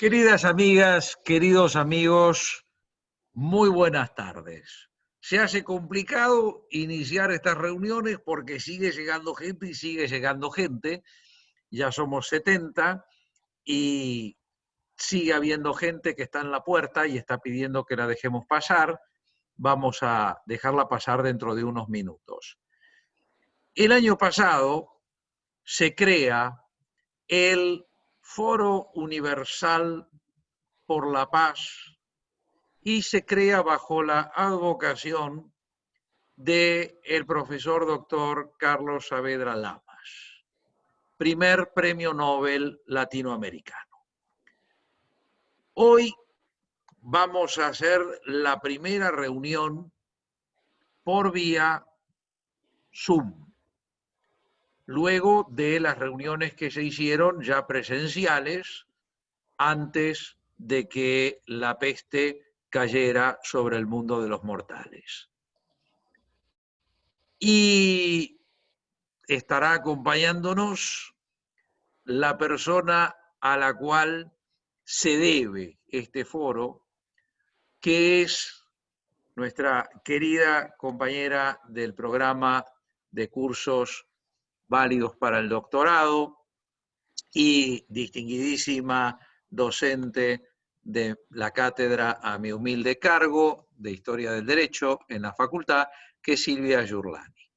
Queridas amigas, queridos amigos, muy buenas tardes. Se hace complicado iniciar estas reuniones porque sigue llegando gente y sigue llegando gente. Ya somos 70 y sigue habiendo gente que está en la puerta y está pidiendo que la dejemos pasar. Vamos a dejarla pasar dentro de unos minutos. El año pasado se crea el Foro Universal por la Paz y se crea bajo la advocación del profesor doctor Carlos Saavedra Lamas, primer premio Nobel latinoamericano. Hoy vamos a hacer la primera reunión por vía Zoom, luego de las reuniones que se hicieron ya presenciales antes de que la peste cayera sobre el mundo de los mortales. Y estará acompañándonos la persona a la cual se debe este foro, que es nuestra querida compañera del programa de cursos válidos para el doctorado y distinguidísima docente de la cátedra a mi humilde cargo de Historia del Derecho en la facultad, que es Silvia Giurlani.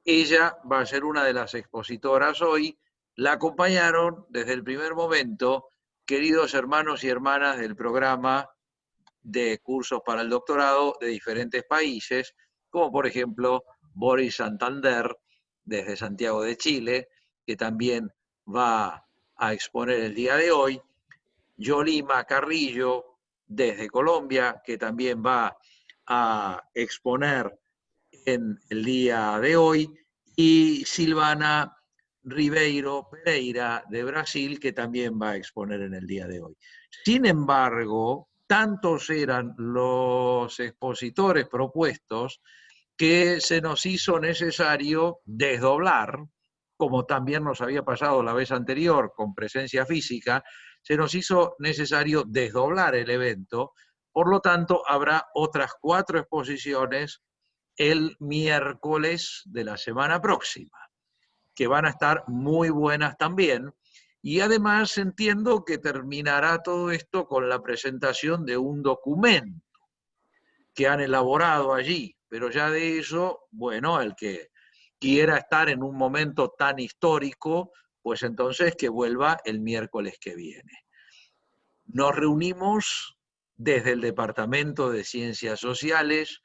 Ella va a ser una de las expositoras hoy. La acompañaron desde el primer momento queridos hermanos y hermanas del programa de cursos para el doctorado de diferentes países, como por ejemplo Boris Santander, desde Santiago de Chile, que también va a exponer el día de hoy, Yolima Carrillo, desde Colombia, que también va a exponer en el día de hoy, y Silvana Ribeiro Pereira de Brasil, que también va a exponer en el día de hoy. Sin embargo, tantos eran los expositores propuestos que se nos hizo necesario desdoblar, como también nos había pasado la vez anterior con presencia física, se nos hizo necesario desdoblar el evento. Por lo tanto, habrá otras 4 exposiciones el miércoles de la semana próxima, que van a estar muy buenas también. Y además entiendo que terminará todo esto con la presentación de un documento que han elaborado allí, pero ya de eso, bueno, el que quiera estar en un momento tan histórico, pues entonces que vuelva el miércoles que viene. Nos reunimos desde el Departamento de Ciencias Sociales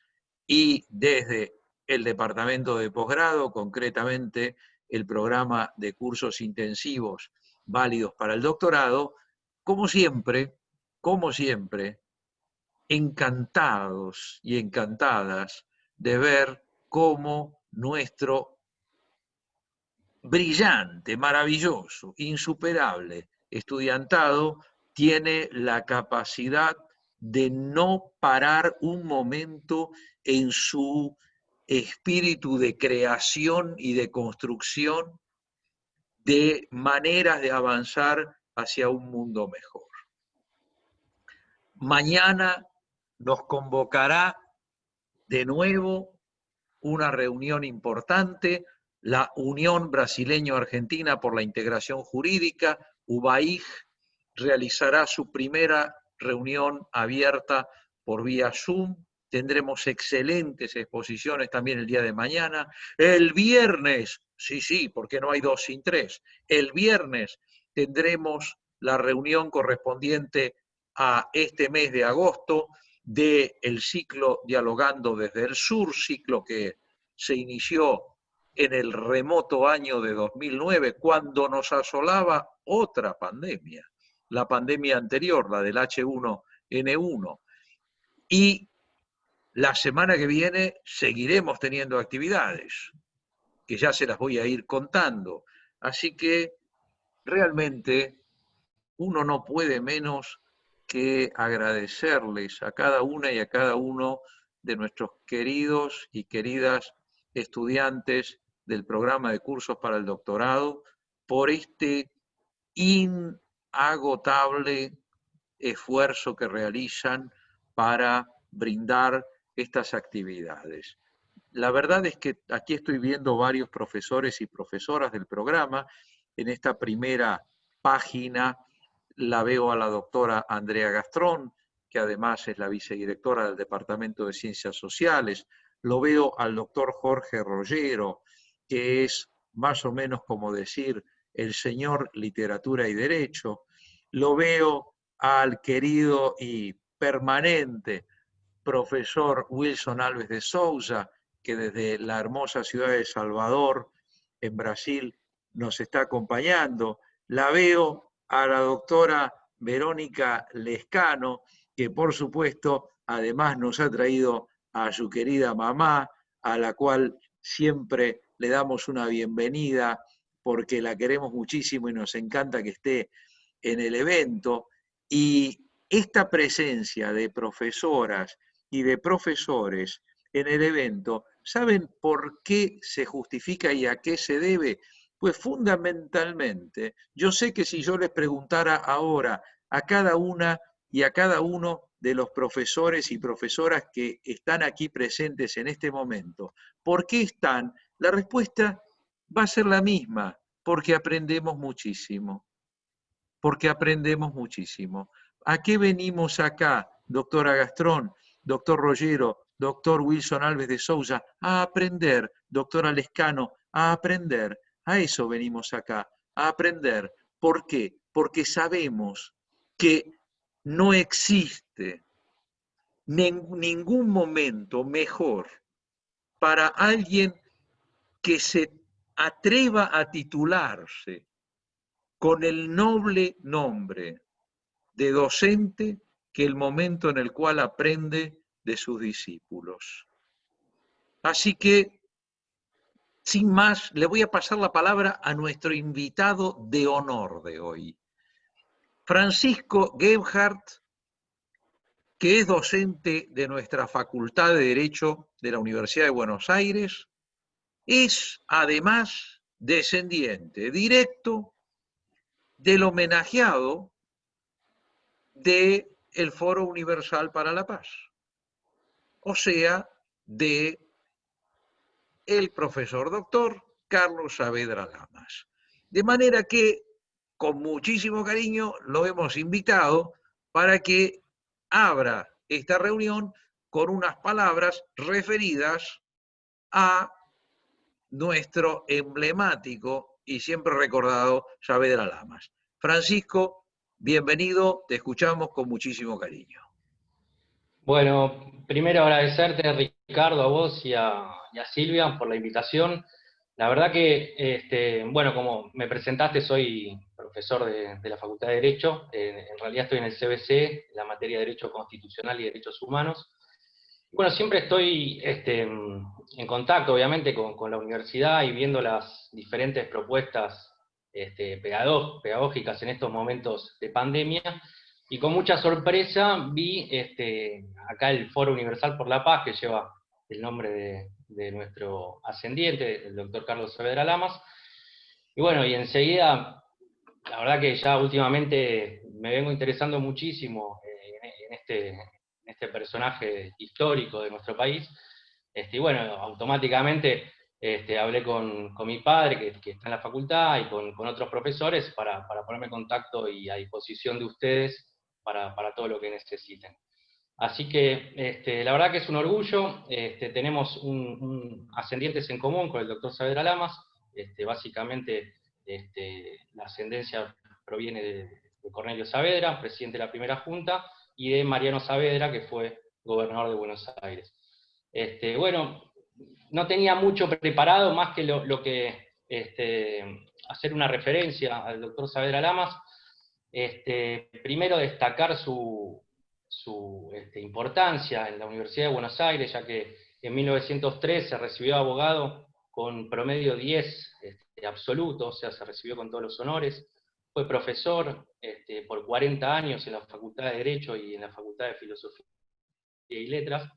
y desde el Departamento de Posgrado, concretamente el programa de cursos intensivos válidos para el doctorado, como siempre, encantados y encantadas de ver cómo nuestro brillante, maravilloso, insuperable estudiantado tiene la capacidad de no parar un momento en su espíritu de creación y de construcción de maneras de avanzar hacia un mundo mejor. Mañana nos convocará de nuevo una reunión importante, la Unión Brasileño-Argentina por la Integración Jurídica, UBAIJ, realizará su primera reunión abierta por vía Zoom. Tendremos excelentes exposiciones también el día de mañana. El viernes, sí, porque no hay 2 sin 3, el viernes tendremos la reunión correspondiente a este mes de agosto del ciclo Dialogando desde el Sur, ciclo que se inició en el remoto año de 2009, cuando nos asolaba otra pandemia, la pandemia anterior, la del H1N1. Y la semana que viene seguiremos teniendo actividades, que ya se las voy a ir contando. Así que realmente uno no puede menos que agradecerles a cada una y a cada uno de nuestros queridos y queridas estudiantes del programa de cursos para el doctorado por este inagotable esfuerzo que realizan para brindar estas actividades. La verdad es que aquí estoy viendo varios profesores y profesoras del programa. En esta primera página la veo a la doctora Andrea Gastrón, que además es la vicedirectora del Departamento de Ciencias Sociales. Lo veo al doctor Jorge Rollero, que es más o menos como decir el señor Literatura y Derecho. Lo veo al querido y permanente profesor Wilson Alves de Souza, que desde la hermosa ciudad de Salvador, en Brasil, nos está acompañando. La veo a la doctora Verónica Lescano, que por supuesto además nos ha traído a su querida mamá, a la cual siempre le damos una bienvenida porque la queremos muchísimo y nos encanta que esté en el evento. Y esta presencia de profesoras y de profesores en el evento, ¿saben por qué se justifica y a qué se debe? Pues fundamentalmente, yo sé que si yo les preguntara ahora a cada una y a cada uno de los profesores y profesoras que están aquí presentes en este momento, ¿por qué están? La respuesta va a ser la misma, porque aprendemos muchísimo, porque aprendemos muchísimo. ¿A qué venimos acá, doctora Gastrón, doctor Rollero, doctor Wilson Alves de Souza? A aprender, doctora Lescano, a aprender. A eso venimos acá, a aprender. ¿Por qué? Porque sabemos que no existe ningún momento mejor para alguien que se atreva a titularse con el noble nombre de docente que el momento en el cual aprende de sus discípulos. Así que, sin más, le voy a pasar la palabra a nuestro invitado de honor de hoy, Francisco Gebhardt, que es docente de nuestra Facultad de Derecho de la Universidad de Buenos Aires, es además descendiente directo del homenajeado del Foro Universal para la Paz, o sea, de el profesor doctor Carlos Saavedra Lamas. De manera que, con muchísimo cariño, lo hemos invitado para que abra esta reunión con unas palabras referidas a nuestro emblemático y siempre recordado Saavedra Lamas. Francisco, bienvenido, te escuchamos con muchísimo cariño. Bueno, primero agradecerte, Ricardo, a vos y a Silvia por la invitación. La verdad que, bueno, como me presentaste, soy profesor de la Facultad de Derecho. En realidad estoy en el CBC, en la materia de Derecho Constitucional y Derechos Humanos. Bueno, siempre estoy en contacto, obviamente, con la universidad y viendo las diferentes propuestas pedagógicas en estos momentos de pandemia. Y con mucha sorpresa vi acá el Foro Universal por la Paz, que lleva el nombre de nuestro ascendiente, el doctor Carlos Saavedra Lamas. Y bueno, y enseguida, la verdad que ya últimamente me vengo interesando muchísimo en este personaje histórico de nuestro país. Y bueno, automáticamente hablé con mi padre, que está en la facultad, y con otros profesores para ponerme en contacto y a disposición de ustedes para todo lo que necesiten. Así que la verdad que es un orgullo. Tenemos ascendientes en común con el doctor Saavedra Lamas. Básicamente la ascendencia proviene de Cornelio Saavedra, presidente de la primera junta, y de Mariano Saavedra, que fue gobernador de Buenos Aires. Bueno, no tenía mucho preparado más que lo que hacer una referencia al doctor Saavedra Lamas. Primero destacar su importancia en la Universidad de Buenos Aires, ya que en 1903 se recibió abogado con promedio 10 absoluto, o sea, se recibió con todos los honores. Fue profesor por 40 años en la Facultad de Derecho y en la Facultad de Filosofía y Letras,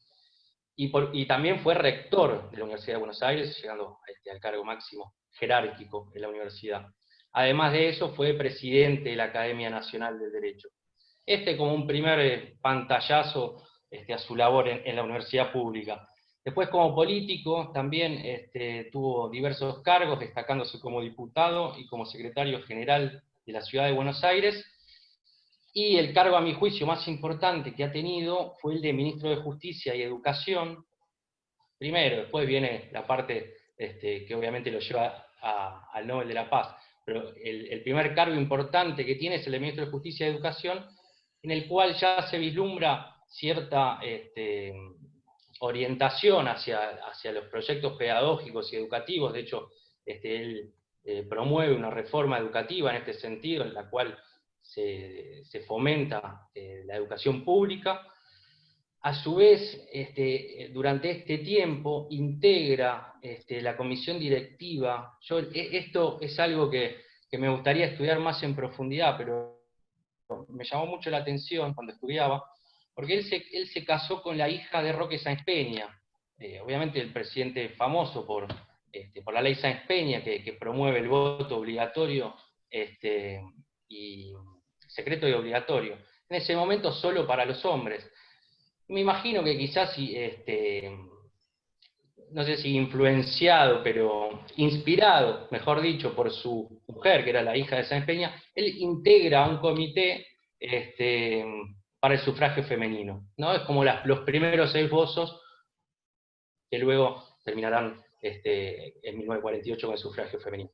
y también fue rector de la Universidad de Buenos Aires, llegando al cargo máximo jerárquico de la universidad. Además de eso, fue presidente de la Academia Nacional del Derecho. Como un primer pantallazo a su labor en la universidad pública. Después, como político, también tuvo diversos cargos, destacándose como diputado y como secretario general de la Ciudad de Buenos Aires. Y el cargo, a mi juicio, más importante que ha tenido fue el de ministro de Justicia y Educación. Primero, después viene la parte que obviamente lo lleva al Nobel de la Paz, pero el primer cargo importante que tiene es el de ministro de Justicia y Educación, en el cual ya se vislumbra cierta orientación hacia los proyectos pedagógicos y educativos. De hecho, él promueve una reforma educativa en este sentido, en la cual se fomenta la educación pública. A su vez, durante este tiempo, integra la comisión directiva. Esto es algo que me gustaría estudiar más en profundidad, pero me llamó mucho la atención cuando estudiaba, porque él se casó con la hija de Roque Sáenz Peña, obviamente el presidente famoso por la ley Sáenz Peña, que promueve el voto obligatorio y secreto y obligatorio. En ese momento solo para los hombres. Me imagino que quizás, no sé si influenciado, pero inspirado, mejor dicho, por su mujer, que era la hija de Sáenz Peña, él integra un comité para el sufragio femenino, ¿no? Es como los primeros esbozos que luego terminarán en 1948 con el sufragio femenino.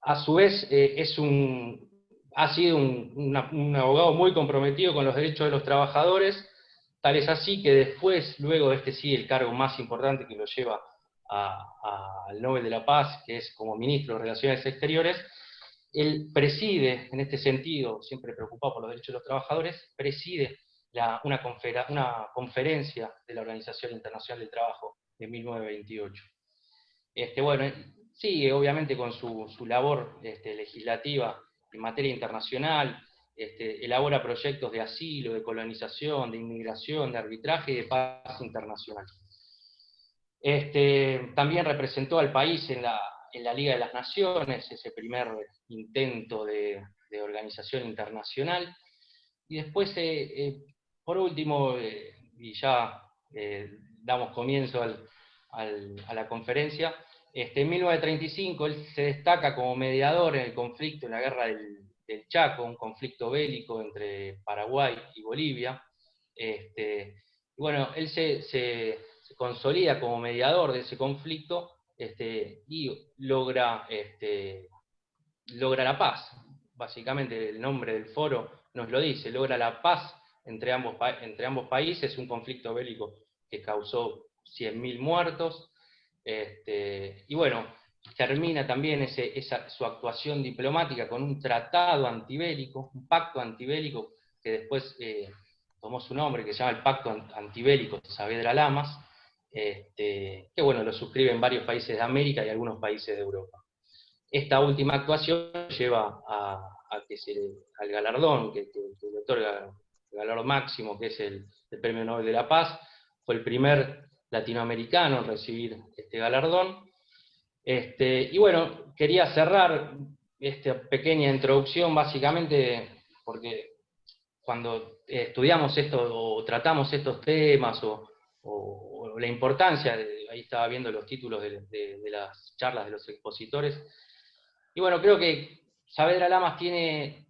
A su vez, ha sido un abogado muy comprometido con los derechos de los trabajadores, tal es así que después, luego sí, el cargo más importante que lo lleva al Nobel de la Paz, que es como ministro de Relaciones Exteriores, él preside, en este sentido, siempre preocupado por los derechos de los trabajadores, preside una conferencia de la Organización Internacional del Trabajo de 1928. Bueno, sigue obviamente con su labor legislativa en materia internacional, elabora proyectos de asilo, de colonización, de inmigración, de arbitraje y de paz internacional. También representó al país en la Liga de las Naciones, ese primer intento de organización internacional. Y después, por último, y ya damos comienzo a la conferencia, en 1935 él se destaca como mediador en el conflicto, en la guerra del Chaco, un conflicto bélico entre Paraguay y Bolivia. Bueno, él se consolida como mediador de ese conflicto y logra la paz. Básicamente el nombre del foro nos lo dice, logra la paz entre ambos países, un conflicto bélico que causó 100.000 muertos, y bueno, termina también su actuación diplomática con un tratado antibélico, un pacto antibélico que después tomó su nombre, que se llama el Pacto Antibélico de Saavedra-Lamas, que bueno, lo suscriben varios países de América y algunos países de Europa. Esta última actuación lleva al galardón que le otorga el galardón máximo, que es el Premio Nobel de la Paz. Fue el primer latinoamericano en recibir este galardón. Y bueno, quería cerrar esta pequeña introducción básicamente porque cuando estudiamos esto o tratamos estos temas o la importancia, ahí estaba viendo los títulos de las charlas de los expositores, y bueno, creo que Saavedra-Lamas tiene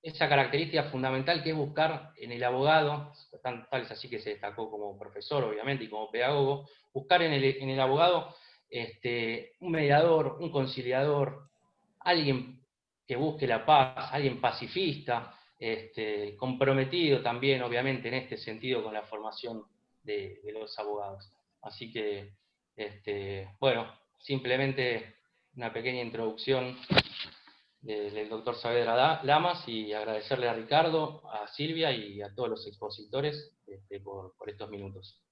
esa característica fundamental que es buscar en el abogado, tal es así que se destacó como profesor, obviamente, y como pedagogo, buscar en el abogado un mediador, un conciliador, alguien que busque la paz, alguien pacifista, comprometido también, obviamente, en este sentido con la formación de los abogados. Así que, bueno, simplemente una pequeña introducción del doctor Saavedra-Lamas y agradecerle a Ricardo, a Silvia y a todos los expositores por estos minutos.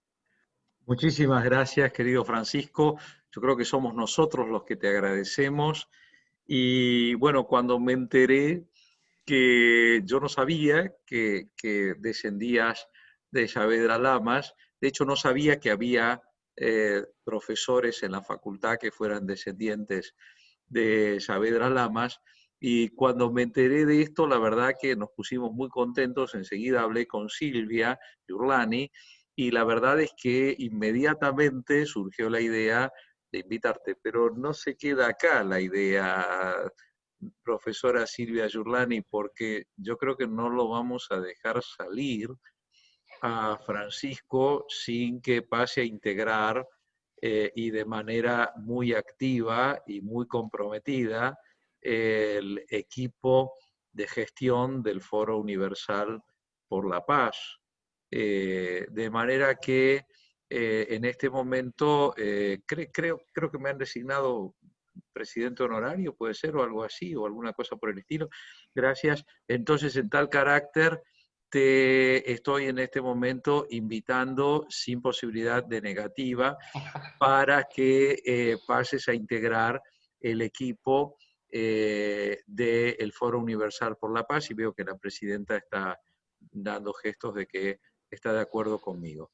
Muchísimas gracias, querido Francisco. Yo creo que somos nosotros los que te agradecemos. Y bueno, cuando me enteré que yo no sabía que descendías de Saavedra-Lamas, de hecho no sabía que había profesores en la facultad que fueran descendientes de Saavedra-Lamas, Y cuando me enteré de esto, la verdad que nos pusimos muy contentos. Enseguida hablé con Silvia Giurlani y la verdad es que inmediatamente surgió la idea de invitarte, pero no se queda acá la idea, profesora Silvia Giurlani, porque yo creo que no lo vamos a dejar salir a Francisco sin que pase a integrar y de manera muy activa y muy comprometida el equipo de gestión del Foro Universal por la Paz. De manera que en este momento creo que me han designado presidente honorario, puede ser, o algo así, o alguna cosa por el estilo. Gracias. Entonces, en tal carácter, te estoy en este momento invitando sin posibilidad de negativa para que pases a integrar el equipo del Foro Universal por la Paz, y veo que la presidenta está dando gestos de que está de acuerdo conmigo.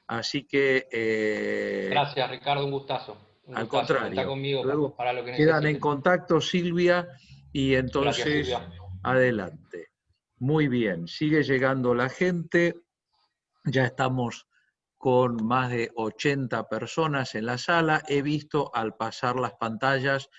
Así que... Gracias, Ricardo, un gustazo. Un al gustazo. Contá contrario, conmigo luego para lo que quedan en necesites. contacto, Silvia, y Gracias, entonces Silvia. adelante. Muy bien, sigue llegando la gente, ya estamos con más de 80 personas en la sala. He visto al pasar las pantallas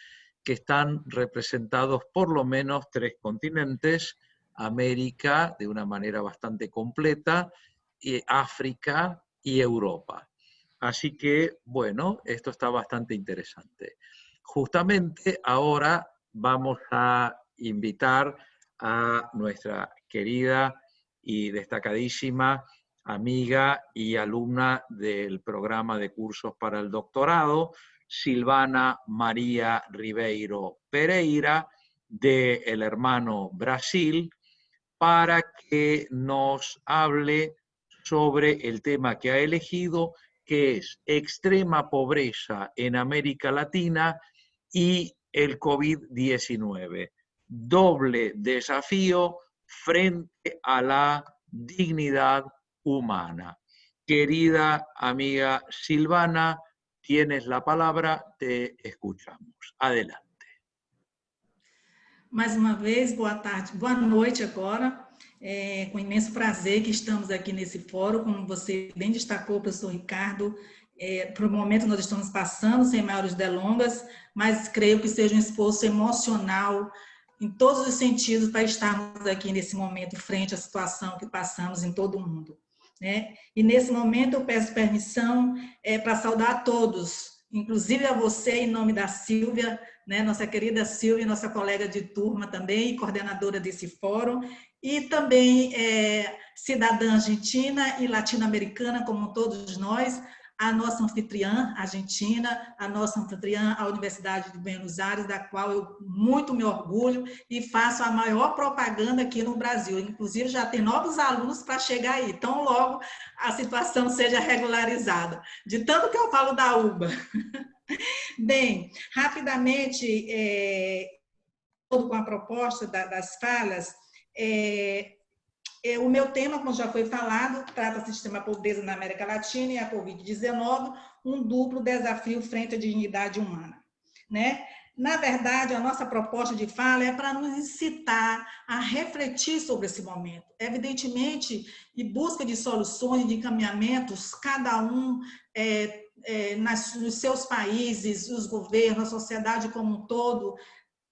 que están representados por lo menos 3 continentes: América de una manera bastante completa, y África y Europa. Así que, bueno, esto está bastante interesante. Justamente ahora vamos a invitar a nuestra querida y destacadísima amiga y alumna del programa de cursos para el doctorado, Silvana María Ribeiro Pereira, de El Hermano Brasil, para que nos hable sobre el tema que ha elegido, que es extrema pobreza en América Latina y el COVID-19. Doble desafío frente a la dignidad humana. Querida amiga Silvana, tienes la palabra, te escuchamos. Adelante. Mais uma vez, boa tarde, boa noite agora. Com imenso prazer que estamos aqui nesse fórum, como você bem destacou, professor Ricardo. Por um momento nós estamos passando, sem maiores delongas, mas creio que seja um esforço emocional em todos os sentidos para estarmos aqui nesse momento frente à situação que passamos em todo o mundo, né? E nesse momento eu peço permissão para saudar a todos, inclusive a você, em nome da Silvia, né, nossa querida Silvia, nossa colega de turma também, coordenadora desse fórum, e também cidadã argentina e latino-americana, como todos nós, a nossa anfitriã argentina, a nossa anfitriã, a Universidade de Buenos Aires, da qual eu muito me orgulho e faço a maior propaganda aqui no Brasil. Inclusive, já tem novos alunos para chegar aí, tão logo a situação seja regularizada. De tanto que eu falo da UBA. Bem, rapidamente, com a proposta das falas, o meu tema, como já foi falado, trata-se de extrema pobreza na América Latina e a Covid-19, um duplo desafio frente à dignidade humana, né? Na verdade, a nossa proposta de fala é para nos incitar a refletir sobre esse momento. Evidentemente, em busca de soluções, de encaminhamentos, cada um nos seus países, os governos, a sociedade como um todo,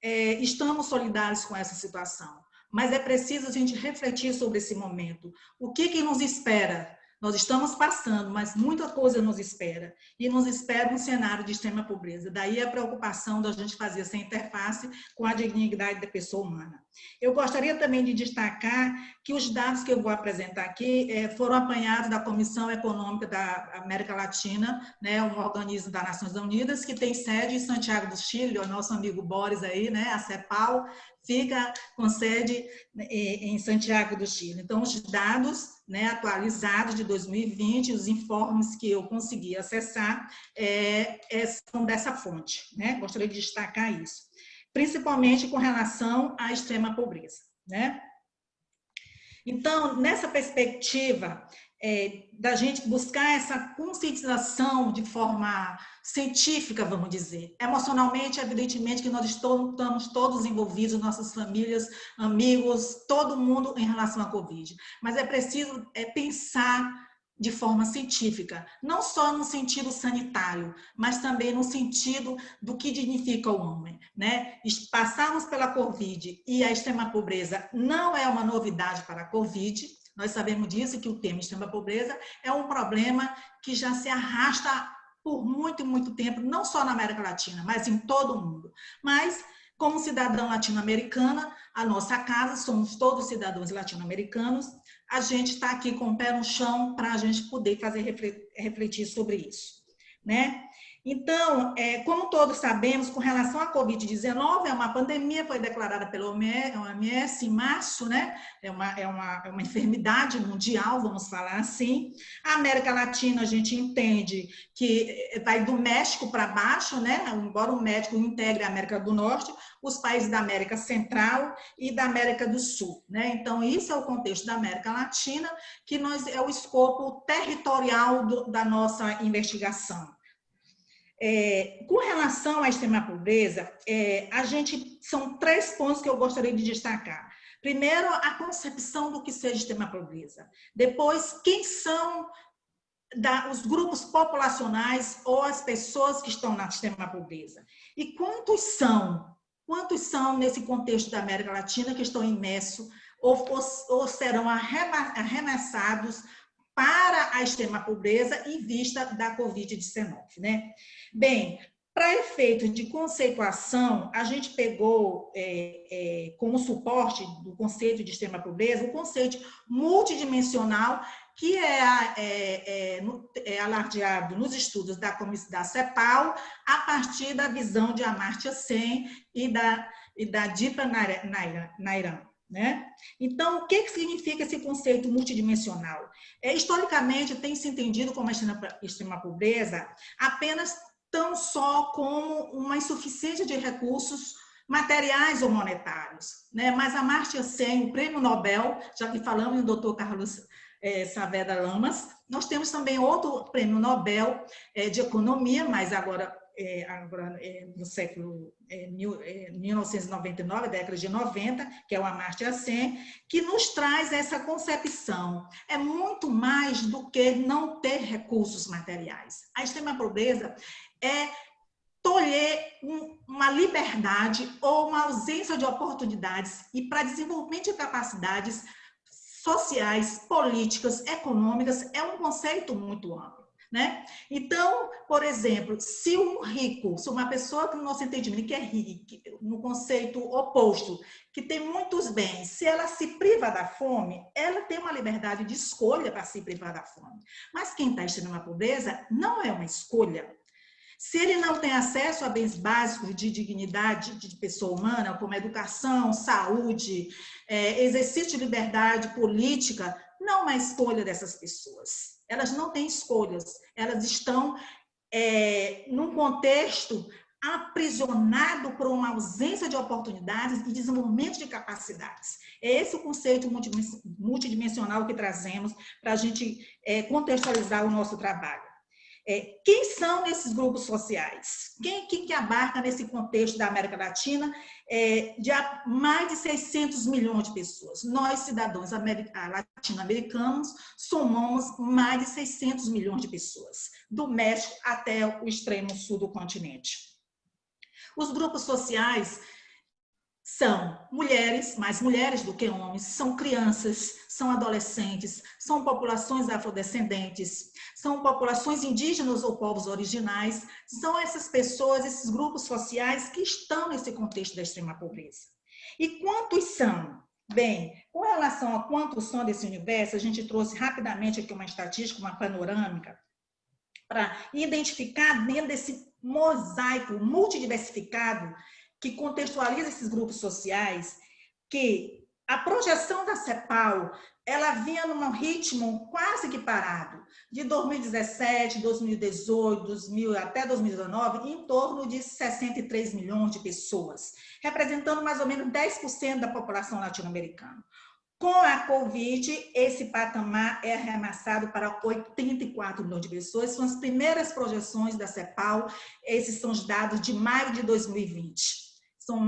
estamos solidários com essa situação. Mas é preciso a gente refletir sobre esse momento. O que nos espera? Nós estamos passando, mas muita coisa nos espera. E nos espera um cenário de extrema pobreza. Daí a preocupação da gente fazer essa interface com a dignidade da pessoa humana. Eu gostaria também de destacar que os dados que eu vou apresentar aqui foram apanhados da Comissão Econômica da América Latina, né, um organismo das Nações Unidas, que tem sede em Santiago do Chile, o nosso amigo Boris aí, né, a CEPAL, fica com sede em Santiago do Chile. Então, os dados, né, atualizados de 2020, os informes que eu consegui acessar são dessa fonte, né? Gostaria de destacar isso, principalmente com relação à extrema pobreza, né? Então, nessa perspectiva, da gente buscar essa conscientização de forma científica, vamos dizer. Emocionalmente, evidentemente, que nós estamos todos envolvidos, nossas famílias, amigos, todo mundo em relação à Covid. Mas é preciso pensar de forma científica, não só no sentido sanitário, mas também no sentido do que dignifica o homem, né? Passarmos pela Covid e a extrema pobreza não é uma novidade para a Covid. Nós sabemos disso, que o tema extrema pobreza é um problema que já se arrasta por muito, muito tempo, não só na América Latina, mas em todo o mundo. Mas, como cidadã latino-americana, a nossa casa, somos todos cidadãos latino-americanos, a gente está aqui com o pé no chão para a gente poder fazer refletir sobre isso, né? Então, como todos sabemos, com relação à Covid-19, é uma pandemia, foi declarada pela OMS em março, né? É uma enfermidade mundial, vamos falar assim. A América Latina, a gente entende que vai do México para baixo, né? Embora o México integre a América do Norte, os países da América Central e da América do Sul, né? Então, isso é o contexto da América Latina, que é o escopo territorial da nossa investigação. Com relação à extrema pobreza, são 3 pontos que eu gostaria de destacar. Primeiro, a concepção do que seja extrema pobreza. Depois, quem são os grupos populacionais ou as pessoas que estão na extrema pobreza. E quantos são nesse contexto da América Latina que estão imersos ou serão arremessados para a extrema pobreza em vista da Covid-19, né? Bem, para efeitos de conceituação, a gente pegou como suporte do conceito de extrema pobreza o conceito multidimensional, que é alardeado nos estudos da CEPAL, a partir da visão de Amartya Sen e da Deepa Nayaran. Né? Então, o que significa esse conceito multidimensional? Historicamente, tem se entendido como a extrema pobreza apenas tão só como uma insuficiência de recursos materiais ou monetários, né? Mas Amartya Sen, o prêmio Nobel, já que falamos do Dr. Carlos Saavedra Lamas, nós temos também outro prêmio Nobel de Economia, mas agora no século 1999, década de 90, que é o Amartya Sen, que nos traz essa concepção. É muito mais do que não ter recursos materiais. A extrema pobreza é tolher uma liberdade ou uma ausência de oportunidades e para desenvolvimento de capacidades sociais, políticas, econômicas, é um conceito muito amplo. Né? Então, por exemplo, se uma pessoa que no nosso entendimento que é rica, no conceito oposto, que tem muitos bens, se ela se priva da fome, ela tem uma liberdade de escolha para se privar da fome. Mas quem está em extrema pobreza não é uma escolha. Se ele não tem acesso a bens básicos de dignidade de pessoa humana, como educação, saúde, exercício de liberdade política, não é escolha dessas pessoas. Elas não têm escolhas, elas estão num contexto aprisionado por uma ausência de oportunidades e desenvolvimento de capacidades. É esse o conceito multidimensional que trazemos para a gente contextualizar o nosso trabalho. Quem são esses grupos sociais? Quem que abarca nesse contexto da América Latina de mais de 600 milhões de pessoas? Nós, cidadãos latino-americanos, somamos mais de 600 milhões de pessoas, do México até o extremo sul do continente. Os grupos sociais são mulheres, mais mulheres do que homens, são crianças, são adolescentes, são populações afrodescendentes, são populações indígenas ou povos originais, são essas pessoas, esses grupos sociais que estão nesse contexto da extrema pobreza. E quantos são? Bem, com relação a quantos são desse universo, a gente trouxe rapidamente aqui uma estatística, uma panorâmica, para identificar dentro desse mosaico multidiversificado que contextualiza esses grupos sociais, que a projeção da CEPAL, ela vinha num ritmo quase que parado, de 2017, 2018, até 2019, em torno de 63 milhões de pessoas, representando mais ou menos 10% da população latino-americana. Com a Covid, esse patamar é arremessado para 84 milhões de pessoas. São as primeiras projeções da CEPAL. Esses são os dados de maio de 2020. São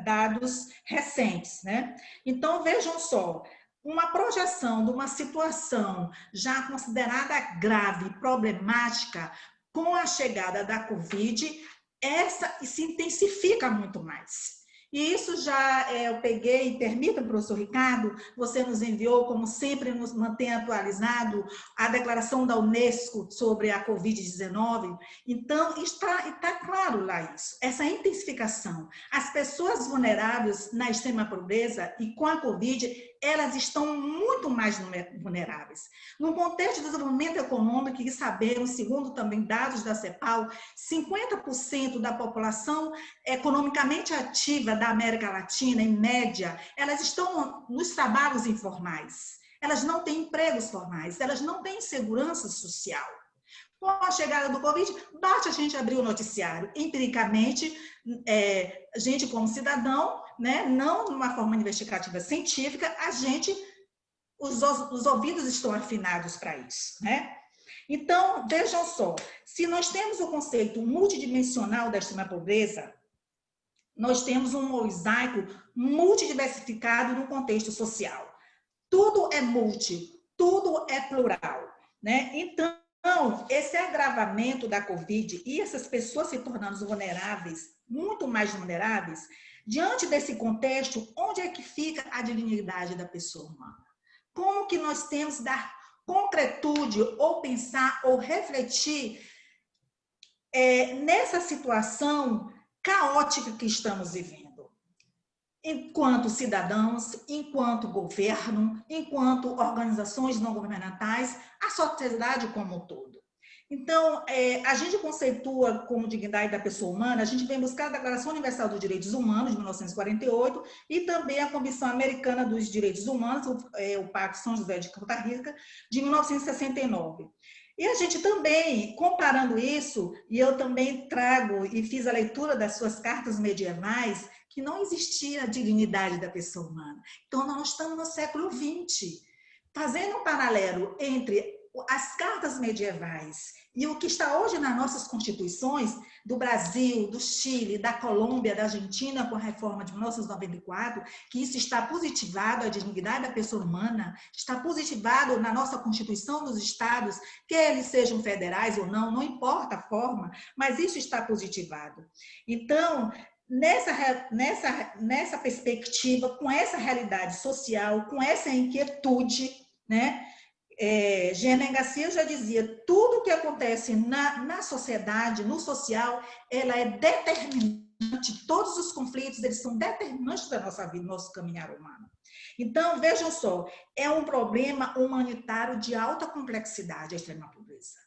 dados recentes, né? Então, vejam só, uma projeção de uma situação já considerada grave, problemática, com a chegada da Covid, essa se intensifica muito mais. E isso já eu peguei, permita, professor Ricardo, você nos enviou, como sempre, nos mantém atualizado, a declaração da Unesco sobre a Covid-19. Então, está claro lá isso, essa intensificação. As pessoas vulneráveis na extrema pobreza e com a Covid, elas estão muito mais vulneráveis. No contexto do desenvolvimento econômico, que sabemos, segundo também dados da CEPAL, 50% da população economicamente ativa da América Latina, em média, elas estão nos trabalhos informais. Elas não têm empregos formais, elas não têm segurança social. Com a chegada do Covid, basta a gente abrir o noticiário. Empiricamente, a gente como cidadão, né, não de uma forma investigativa científica, os ouvidos estão afinados para isso, né? Então, vejam só, se nós temos o conceito multidimensional da extrema pobreza, nós temos um mosaico multidiversificado no contexto social. Tudo é multi, tudo é plural, né? Então, esse agravamento da Covid e essas pessoas se tornando vulneráveis, muito mais vulneráveis, diante desse contexto, onde é que fica a dignidade da pessoa humana? Como que nós temos que dar concretude ou pensar ou refletir nessa situação caótica que estamos vivendo? Enquanto cidadãos, enquanto governo, enquanto organizações não governamentais, a sociedade como um todo. Então, a gente conceitua como dignidade da pessoa humana, a gente vem buscar a Declaração Universal dos Direitos Humanos, de 1948, e também a Comissão Americana dos Direitos Humanos, o Pacto São José de Costa Rica, de 1969. E a gente também, comparando isso, e eu também trago e fiz a leitura das suas cartas medievais, que não existia a dignidade da pessoa humana. Então, nós estamos no século XX, fazendo um paralelo entre as cartas medievais e o que está hoje nas nossas constituições do Brasil, do Chile, da Colômbia, da Argentina, com a reforma de 1994, que isso está positivado, a dignidade da pessoa humana, está positivado na nossa Constituição dos Estados, que eles sejam federais ou não, não importa a forma, mas isso está positivado. Então, nessa perspectiva, com essa realidade social, com essa inquietude, né? Gênesis Garcia já dizia, tudo o que acontece na sociedade, no social, ela é determinante, todos os conflitos, eles são determinantes da nossa vida, do nosso caminhar humano. Então, vejam só, é um problema humanitário de alta complexidade, a extrema pobreza.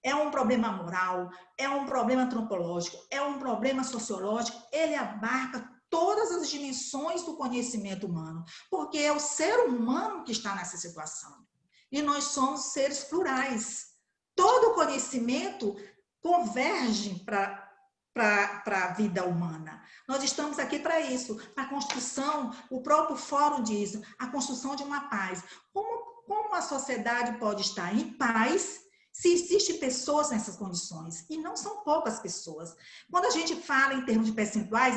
É um problema moral, é um problema antropológico, é um problema sociológico, ele abarca todas as dimensões do conhecimento humano, porque é o ser humano que está nessa situação. E nós somos seres plurais. Todo conhecimento converge para a vida humana. Nós estamos aqui para isso, para a construção, o próprio fórum diz, a construção de uma paz. Como a sociedade pode estar em paz se existem pessoas nessas condições? E não são poucas pessoas. Quando a gente fala em termos de percentuais,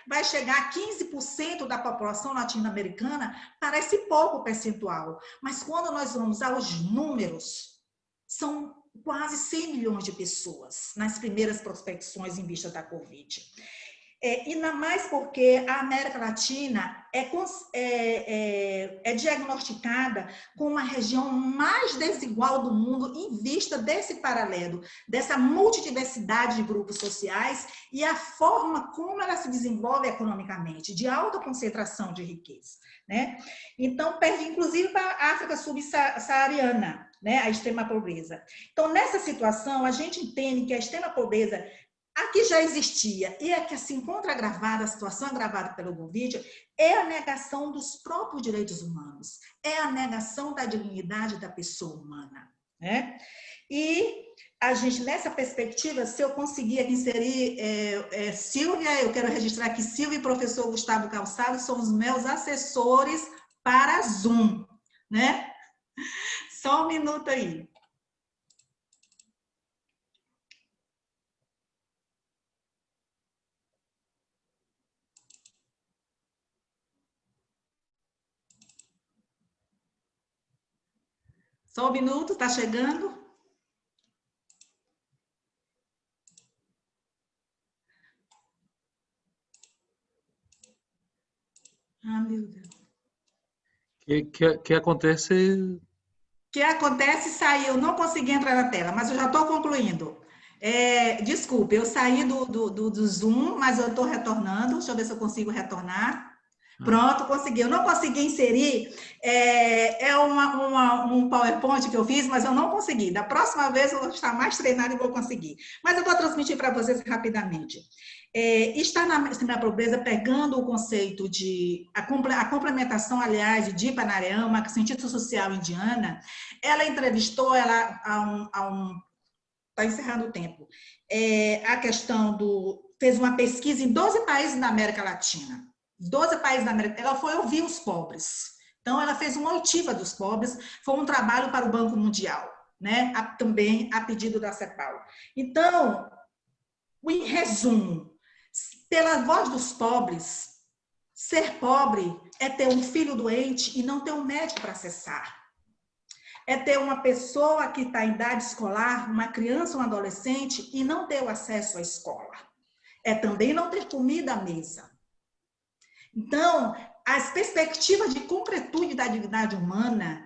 vai chegar a 15% da população latino-americana, parece pouco percentual. Mas quando nós vamos aos números, são quase 100 milhões de pessoas nas primeiras prospecções em vista da Covid. Ainda mais porque a América Latina é diagnosticada como uma região mais desigual do mundo em vista desse paralelo, dessa multidiversidade de grupos sociais e a forma como ela se desenvolve economicamente, de alta concentração de riqueza, né? Então, perde inclusive para a África subsaariana, né? A extrema pobreza. Então, nessa situação, a gente entende que a extrema pobreza aqui já existia, e é que se encontra agravada, a situação agravada pelo Covid, é a negação dos próprios direitos humanos, é a negação da dignidade da pessoa humana, né? E a gente, nessa perspectiva, se eu conseguir aqui inserir Silvia, eu quero registrar que Silvia e o professor Gustavo Calçado são os meus assessores para Zoom, né? Só um minuto aí. Só um minuto, está chegando. Ah, meu Deus. Que acontece? O que acontece, saiu, não consegui entrar na tela, mas eu já estou concluindo. Desculpe, eu saí do Zoom, mas eu estou retornando. Deixa eu ver se eu consigo retornar. Pronto, consegui. Eu não consegui inserir, um PowerPoint que eu fiz, mas eu não consegui. Da próxima vez eu vou estar mais treinada e vou conseguir. Mas eu vou transmitir para vocês rapidamente. Está na Extrema Pobreza pegando o conceito de a complementação, aliás, de Dipa Narayama, cientista social indiana. Ela entrevistou está encerrando o tempo. A questão fez uma pesquisa em 12 países da América Latina. 12 países da América. Ela foi ouvir os pobres. Então, ela fez uma oitiva dos pobres. Foi um trabalho para o Banco Mundial, né? Também a pedido da CEPAL. Então, em resumo, pela voz dos pobres, ser pobre é ter um filho doente e não ter um médico para acessar. É ter uma pessoa que está em idade escolar, uma criança, um adolescente, e não ter o acesso à escola. É também não ter comida à mesa. Então, as perspectivas de concretude da dignidade humana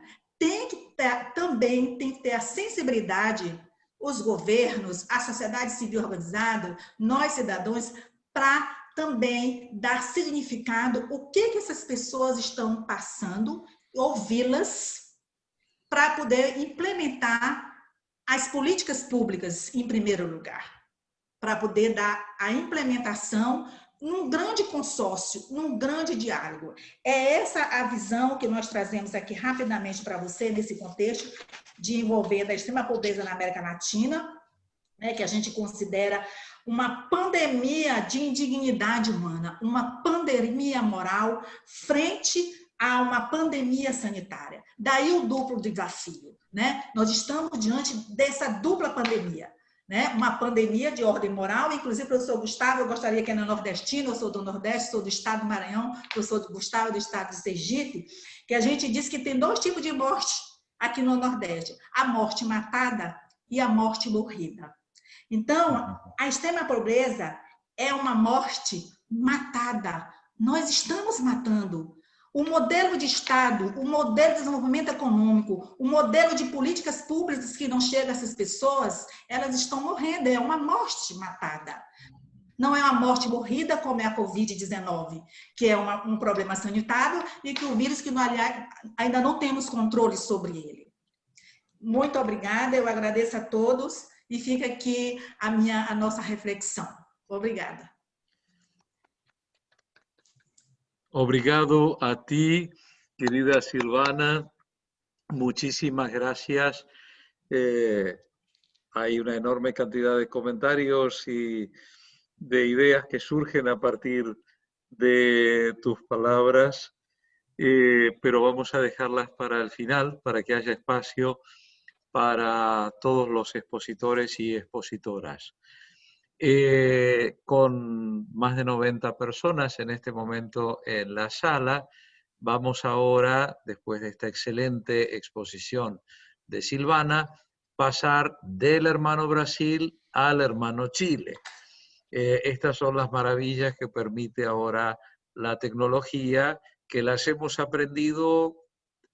também tem que ter a sensibilidade, os governos, a sociedade civil organizada, nós cidadãos, para também dar significado o que essas pessoas estão passando, ouvi-las, para poder implementar as políticas públicas em primeiro lugar, para poder dar a implementação num grande consórcio, num grande diálogo. É essa a visão que nós trazemos aqui rapidamente para você, nesse contexto de envolver da extrema pobreza na América Latina, né, que a gente considera uma pandemia de indignidade humana, uma pandemia moral frente a uma pandemia sanitária. Daí o duplo desafio, né? Nós estamos diante dessa dupla pandemia, né? Uma pandemia de ordem moral. Inclusive, professor Gustavo, eu gostaria que ele é nordestino, eu sou do Nordeste, sou do estado do Maranhão, professor Gustavo do estado de Sergipe, que a gente diz que tem 2 tipos de morte aqui no Nordeste: a morte matada e a morte morrida. Então, a extrema pobreza é uma morte matada. Nós estamos matando. O modelo de Estado, o modelo de desenvolvimento econômico, o modelo de políticas públicas que não chegam a essas pessoas, elas estão morrendo. É uma morte matada. Não é uma morte morrida como é a Covid-19, que é um problema sanitário e que o vírus que nós ainda não temos controle sobre ele. Muito obrigada, eu agradeço a todos e fica aqui a nossa reflexão. Obrigada. Obrigado a ti, querida Silvana. Muchísimas gracias. Hay una enorme cantidad de comentarios y de ideas que surgen a partir de tus palabras, pero vamos a dejarlas para el final, para que haya espacio para todos los expositores y expositoras. Con más de 90 personas en este momento en la sala, vamos ahora, después de esta excelente exposición de Silvana, pasar del hermano Brasil al hermano Chile. Estas son las maravillas que permite ahora la tecnología, que las hemos aprendido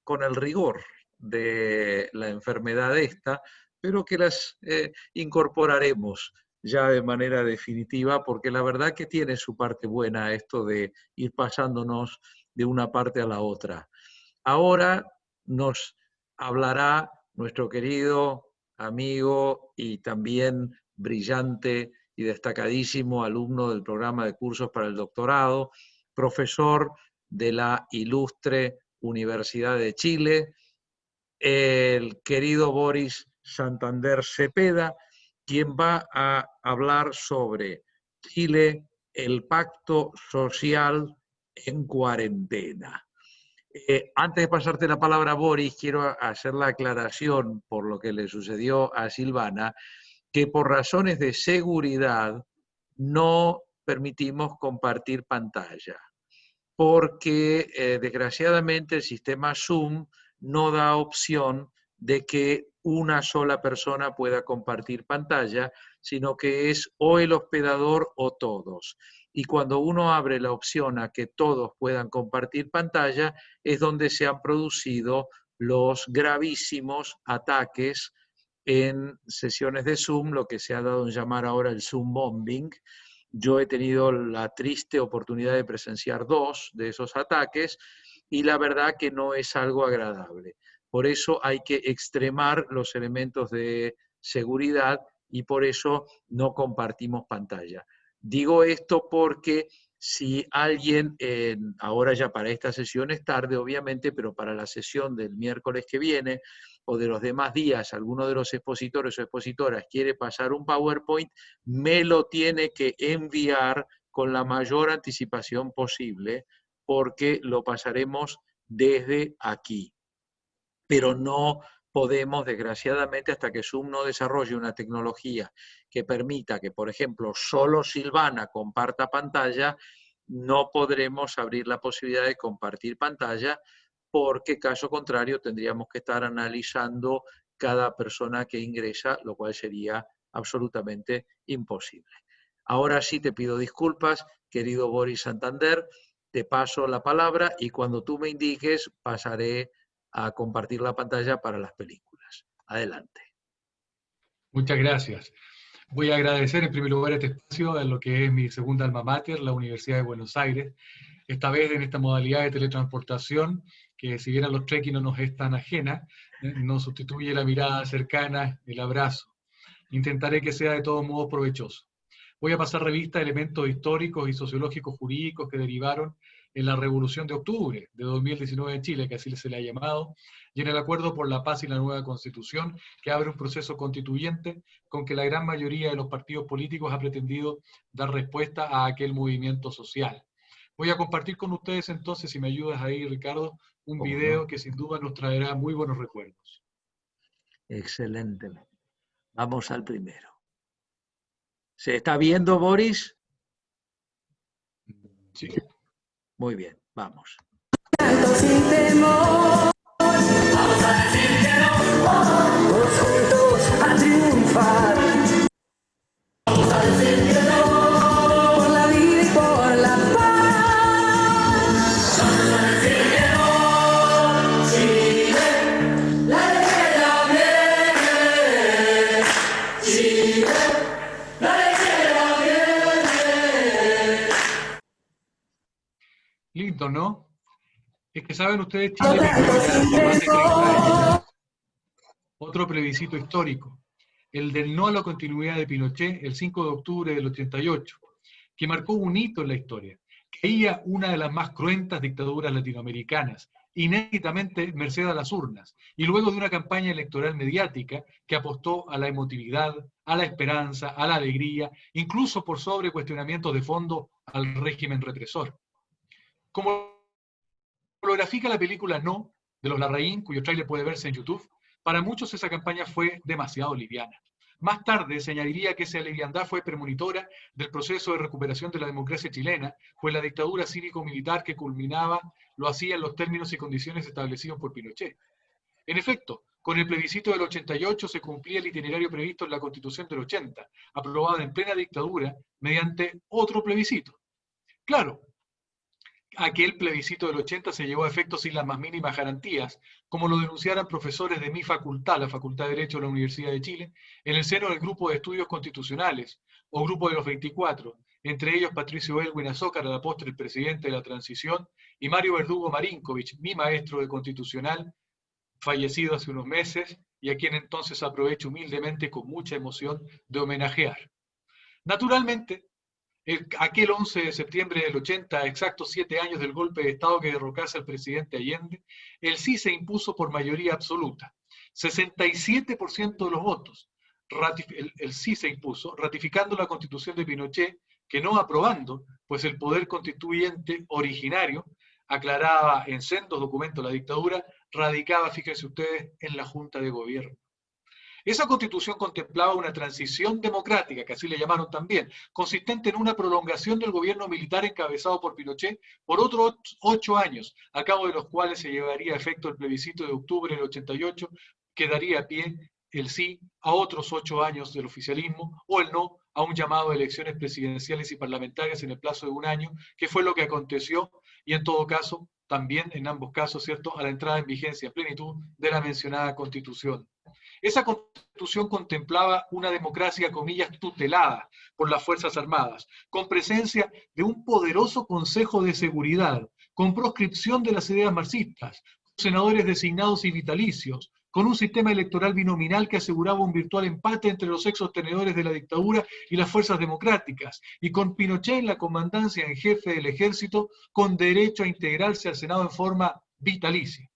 con el rigor de la enfermedad esta, pero que las incorporaremos ya de manera definitiva, porque la verdad que tiene su parte buena esto de ir pasándonos de una parte a la otra. Ahora nos hablará nuestro querido amigo y también brillante y destacadísimo alumno del programa de cursos para el doctorado, profesor de la ilustre Universidad de Chile, el querido Boris Santander Cepeda, quien va a hablar sobre Chile, el pacto social en cuarentena. Antes de pasarte la palabra a Boris, quiero hacer la aclaración por lo que le sucedió a Silvana, que por razones de seguridad no permitimos compartir pantalla, porque desgraciadamente el sistema Zoom no da opción de que una sola persona pueda compartir pantalla, sino que es o el hospedador o todos. Y cuando uno abre la opción a que todos puedan compartir pantalla, es donde se han producido los gravísimos ataques en sesiones de Zoom, lo que se ha dado en llamar ahora el Zoom bombing. Yo he tenido la triste oportunidad de presenciar 2 de esos ataques y la verdad que no es algo agradable. Por eso hay que extremar los elementos de seguridad y por eso no compartimos pantalla. Digo esto porque si alguien, ahora ya para esta sesión es tarde obviamente, pero para la sesión del miércoles que viene o de los demás días, alguno de los expositores o expositoras quiere pasar un PowerPoint, me lo tiene que enviar con la mayor anticipación posible, porque lo pasaremos desde aquí. Pero no podemos, desgraciadamente, hasta que Zoom no desarrolle una tecnología que permita que, por ejemplo, solo Silvana comparta pantalla, no podremos abrir la posibilidad de compartir pantalla, porque caso contrario tendríamos que estar analizando cada persona que ingresa, lo cual sería absolutamente imposible. Ahora sí te pido disculpas, querido Boris Santander, te paso la palabra y cuando tú me indiques pasaré a compartir la pantalla para las películas. Adelante. Muchas gracias. Voy a agradecer en primer lugar este espacio a lo que es mi segunda alma mater, la Universidad de Buenos Aires, esta vez en esta modalidad de teletransportación, que si bien a los trekking no nos es tan ajena, nos sustituye la mirada cercana, el abrazo. Intentaré que sea de todos modos provechoso. Voy a pasar revista a elementos históricos y sociológicos jurídicos que derivaron en la Revolución de Octubre de 2019 en Chile, que así se le ha llamado, y en el Acuerdo por la Paz y la Nueva Constitución, que abre un proceso constituyente con que la gran mayoría de los partidos políticos ha pretendido dar respuesta a aquel movimiento social. Voy a compartir con ustedes entonces, si me ayudas ahí, Ricardo, un video que sin duda nos traerá muy buenos recuerdos. Excelente. Vamos al primero. ¿Se está viendo, Boris? Sí. Muy bien, vamos. Sin temor, vamos a decir que no, vamos juntos a triunfar. Vamos a decir que no, por la vida y por la paz. Vamos a decir que no, Chile, la izquierda viene. Chile, la izquierda viene. Lindo, ¿no? Es que saben ustedes, Chile vivió ya hace más de 30 años otro plebiscito histórico, el del no a la continuidad de Pinochet el 5 de octubre del 88, que marcó un hito en la historia. Caía una de las más cruentas dictaduras latinoamericanas, inéditamente merced a las urnas, y luego de una campaña electoral mediática que apostó a la emotividad, a la esperanza, a la alegría, incluso por sobre cuestionamientos de fondo al régimen represor. Como lo grafica la película No, de los Larraín, cuyo tráiler puede verse en YouTube, para muchos esa campaña fue demasiado liviana. Más tarde se añadiría que esa liviandad fue premonitora del proceso de recuperación de la democracia chilena, pues la dictadura cívico-militar que culminaba lo hacía en los términos y condiciones establecidos por Pinochet. En efecto, con el plebiscito del 88 se cumplía el itinerario previsto en la Constitución del 80, aprobada en plena dictadura mediante otro plebiscito. Claro, aquel plebiscito del 80 se llevó a efecto sin las más mínimas garantías, como lo denunciaran profesores de mi facultad, la Facultad de Derecho de la Universidad de Chile, en el seno del Grupo de Estudios Constitucionales, o Grupo de los 24, entre ellos Patricio Elwin Azócar, a la postre el presidente de la transición, y Mario Verdugo Marinkovic, mi maestro de Constitucional, fallecido hace unos meses, y a quien entonces aprovecho humildemente con mucha emoción de homenajear. Naturalmente, aquel 11 de septiembre del 80, exactos 7 años del golpe de Estado que derrocase al presidente Allende, el sí se impuso por mayoría absoluta. 67% de los votos. El sí se impuso, ratificando la Constitución de Pinochet, que no aprobando, pues el poder constituyente originario aclaraba en sendos documentos la dictadura, radicaba, fíjense ustedes, en la Junta de Gobierno. Esa constitución contemplaba una transición democrática, que así le llamaron también, consistente en una prolongación del gobierno militar encabezado por Pinochet por otros 8 años, a cabo de los cuales se llevaría a efecto el plebiscito de octubre del 88, que daría pie el sí a otros 8 años del oficialismo, o el no a un llamado a elecciones presidenciales y parlamentarias en el plazo de 1 año, que fue lo que aconteció, y en todo caso, también en ambos casos, ¿cierto?, a la entrada en vigencia en plenitud de la mencionada Constitución. Esa Constitución contemplaba una democracia, comillas, tutelada por las Fuerzas Armadas, con presencia de un poderoso Consejo de Seguridad, con proscripción de las ideas marxistas, con senadores designados y vitalicios, con un sistema electoral binominal que aseguraba un virtual empate entre los ex sostenedores de la dictadura y las fuerzas democráticas, y con Pinochet en la comandancia en jefe del ejército, con derecho a integrarse al Senado en forma vitalicia.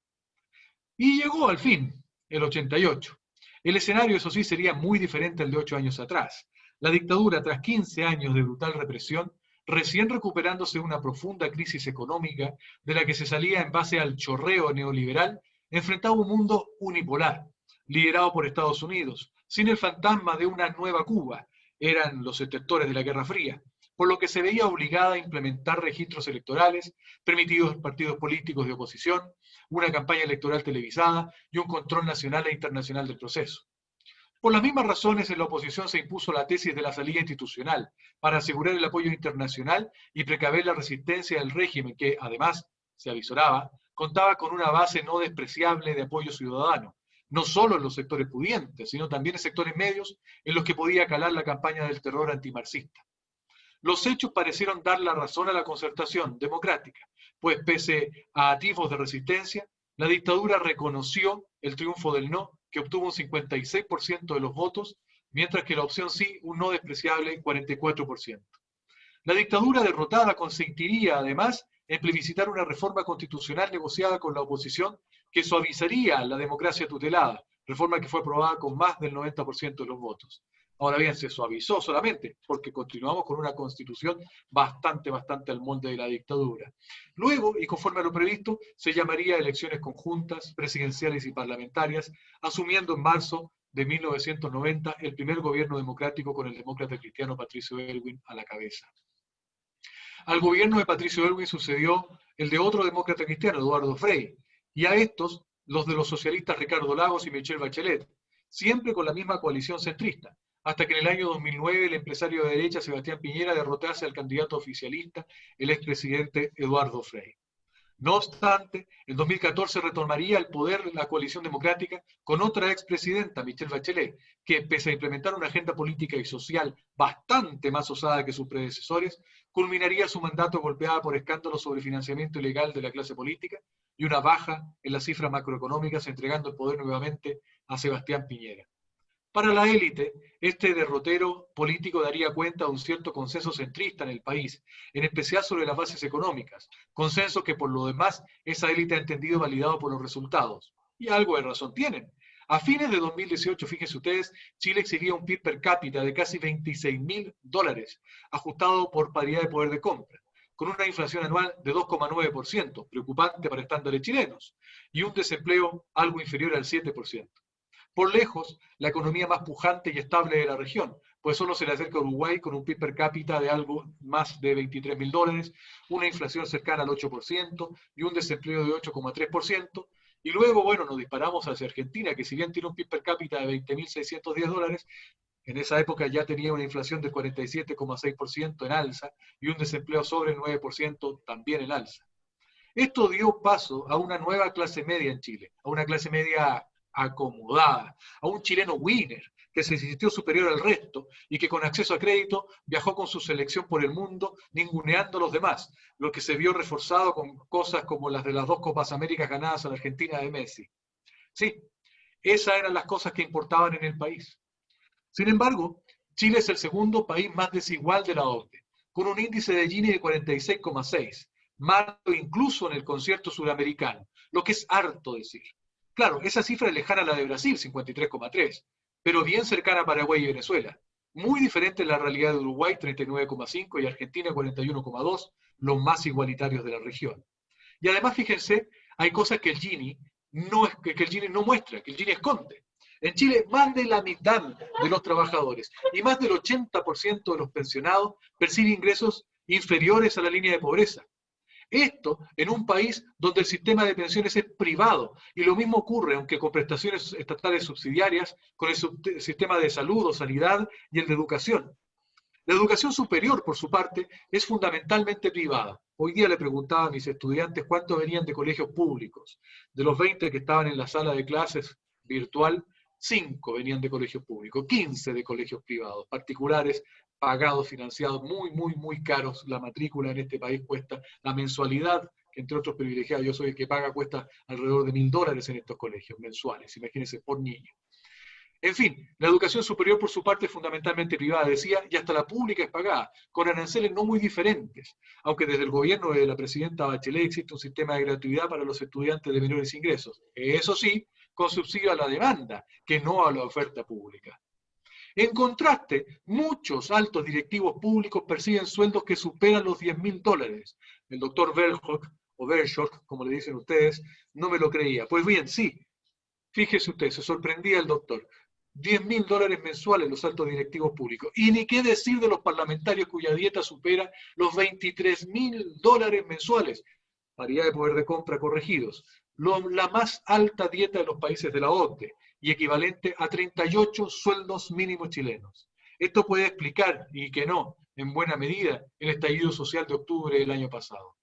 Y llegó al fin, el 88. El escenario, eso sí, sería muy diferente al de 8 años atrás. La dictadura, tras 15 años de brutal represión, recién recuperándose de una profunda crisis económica de la que se salía en base al chorreo neoliberal, enfrentaba un mundo unipolar, liderado por Estados Unidos, sin el fantasma de una nueva Cuba. Eran los detractores de la Guerra Fría, por lo que se veía obligada a implementar registros electorales, permitidos partidos políticos de oposición, una campaña electoral televisada y un control nacional e internacional del proceso. Por las mismas razones, en la oposición se impuso la tesis de la salida institucional, para asegurar el apoyo internacional y precaver la resistencia del régimen que, además, se avisoraba, contaba con una base no despreciable de apoyo ciudadano, no solo en los sectores pudientes, sino también en sectores medios en los que podía calar la campaña del terror antimarxista. Los hechos parecieron dar la razón a la concertación democrática, pues pese a atisbos de resistencia, la dictadura reconoció el triunfo del no, que obtuvo un 56% de los votos, mientras que la opción sí, un no despreciable 44%. La dictadura derrotada consentiría, además, en plebiscitar una reforma constitucional negociada con la oposición que suavizaría la democracia tutelada, reforma que fue aprobada con más del 90% de los votos. Ahora bien, se suavizó solamente porque continuamos con una constitución bastante al molde de la dictadura. Luego, y conforme a lo previsto, se llamaría elecciones conjuntas, presidenciales y parlamentarias, asumiendo en marzo de 1990 el primer gobierno democrático con el demócrata cristiano Patricio Aylwin a la cabeza. Al gobierno de Patricio Aylwin sucedió el de otro demócrata cristiano, Eduardo Frei, y a estos los de los socialistas Ricardo Lagos y Michelle Bachelet, siempre con la misma coalición centrista, hasta que en el año 2009 el empresario de derecha Sebastián Piñera derrotase al candidato oficialista, el expresidente Eduardo Frei. No obstante, en 2014 retomaría el poder la coalición democrática con otra expresidenta, Michelle Bachelet, que pese a implementar una agenda política y social bastante más osada que sus predecesores, culminaría su mandato golpeada por escándalos sobre financiamiento ilegal de la clase política y una baja en las cifras macroeconómicas, entregando el poder nuevamente a Sebastián Piñera. Para la élite, este derrotero político daría cuenta de un cierto consenso centrista en el país, en especial sobre las bases económicas, consenso que por lo demás esa élite ha entendido validado por los resultados. Y algo de razón tienen. A fines de 2018, fíjense ustedes, Chile exhibía un PIB per cápita de casi $26.000, ajustado por paridad de poder de compra, con una inflación anual de 2,9%, preocupante para estándares chilenos, y un desempleo algo inferior al 7%. Por lejos, la economía más pujante y estable de la región, pues solo se le acerca a Uruguay con un PIB per cápita de algo más de $23.000, una inflación cercana al 8% y un desempleo de 8,3%. Y luego, bueno, nos disparamos hacia Argentina, que si bien tiene un PIB per cápita de $20.610, en esa época ya tenía una inflación del 47,6% en alza y un desempleo sobre el 9% también en alza. Esto dio paso a una nueva clase media en Chile, a una clase media acomodada, a un chileno winner que se sintió superior al resto y que con acceso a crédito viajó con su selección por el mundo ninguneando a los demás, lo que se vio reforzado con cosas como las de las 2 Copas Américas ganadas a la Argentina de Messi. Sí, esas eran las cosas que importaban en el país. Sin embargo, Chile es el segundo país más desigual de la OCDE, con un índice de Gini de 46,6, más incluso en el concierto suramericano, lo que es harto decir. Claro, esa cifra es lejana a la de Brasil, 53,3, pero bien cercana a Paraguay y Venezuela. Muy diferente en la realidad de Uruguay, 39,5, y Argentina, 41,2, los más igualitarios de la región. Y además, fíjense, hay cosas que el Gini no muestra, que el Gini esconde. En Chile, más de la mitad de los trabajadores y más del 80% de los pensionados perciben ingresos inferiores a la línea de pobreza. Esto en un país donde el sistema de pensiones es privado, y lo mismo ocurre, aunque con prestaciones estatales subsidiarias, con el sistema de salud o sanidad y el de educación. La educación superior, por su parte, es fundamentalmente privada. Hoy día le preguntaba a mis estudiantes cuántos venían de colegios públicos. De los 20 que estaban en la sala de clases virtual, 5 venían de colegios públicos, 15 de colegios privados, particulares, pagados, financiados, muy caros. La matrícula en este país cuesta, la mensualidad, que entre otros privilegiados, yo soy el que paga, cuesta alrededor de $1000 en estos colegios mensuales, imagínense, por niño. En fin, la educación superior por su parte es fundamentalmente privada, decía, y hasta la pública es pagada, con aranceles no muy diferentes, aunque desde el gobierno de la presidenta Bachelet existe un sistema de gratuidad para los estudiantes de menores ingresos. Eso sí, con subsidio a la demanda, que no a la oferta pública. En contraste, muchos altos directivos públicos perciben sueldos que superan los $10.000. El doctor Verhoek, o Verhoek, como le dicen ustedes, no me lo creía. Pues bien, sí, fíjese usted, se sorprendía el doctor. $10.000 mensuales los altos directivos públicos. Y ni qué decir de los parlamentarios cuya dieta supera los $23.000 mensuales. Paridad de poder de compra corregidos. La más alta dieta de los países de la OCDE y equivalente a 38 sueldos mínimos chilenos. Esto puede explicar, y que no, en buena medida, el estallido social de octubre del año pasado.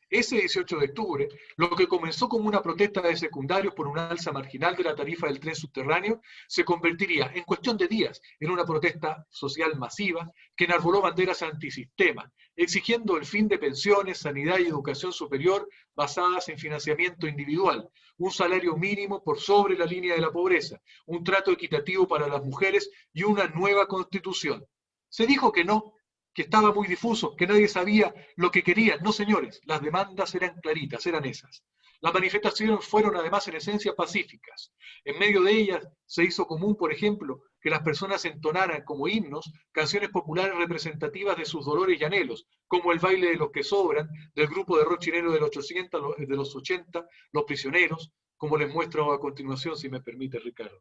Ese 18 de octubre, lo que comenzó como una protesta de secundarios por una alza marginal de la tarifa del tren subterráneo, se convertiría en cuestión de días en una protesta social masiva que enarboló banderas antisistema, exigiendo el fin de pensiones, sanidad y educación superior basadas en financiamiento individual, un salario mínimo por sobre la línea de la pobreza, un trato equitativo para las mujeres y una nueva constitución. Se dijo que no, que estaba muy difuso, que nadie sabía lo que querían. No, señores, las demandas eran claritas, eran esas. Las manifestaciones fueron además en esencia pacíficas. En medio de ellas se hizo común, por ejemplo, que las personas entonaran como himnos canciones populares representativas de sus dolores y anhelos, como el baile de los que sobran, del grupo de rock chileno de los 80, Los Prisioneros, como les muestro a continuación, si me permite, Ricardo.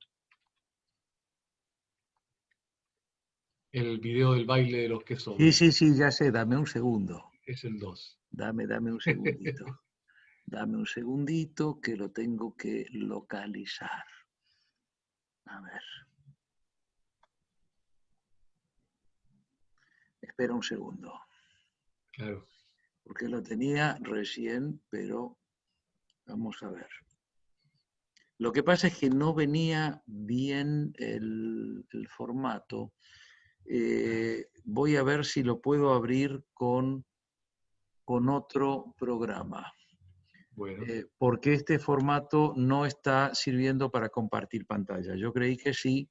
El video del baile de los que sobran. Sí, ya sé, dame un segundo. Es el 2. Dame un segundito. Dame un segundito que lo tengo que localizar. A ver. Espera un segundo. Claro. Porque lo tenía recién, pero vamos a ver. Lo que pasa es que no venía bien el formato. Voy a ver si lo puedo abrir con otro programa. Bueno. Porque este formato no está sirviendo para compartir pantalla. Yo creí que sí,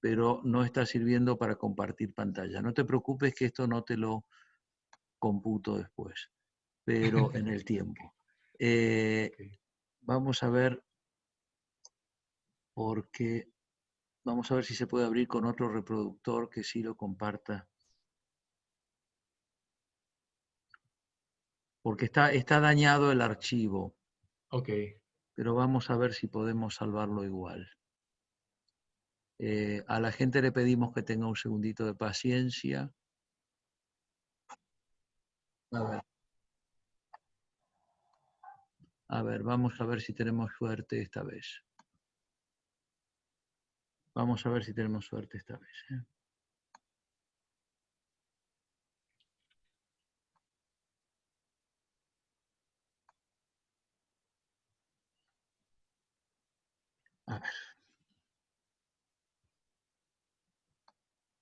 pero no está sirviendo para compartir pantalla. No te preocupes que esto no te lo computo después, pero en el tiempo. Vamos a ver, porque vamos a ver si se puede abrir con otro reproductor que sí lo comparta. Porque está dañado el archivo. Ok. Pero vamos a ver si podemos salvarlo igual. A la gente le pedimos que tenga un segundito de paciencia. A ver, vamos a ver si tenemos suerte esta vez. Vamos a ver si tenemos suerte esta vez. A ver.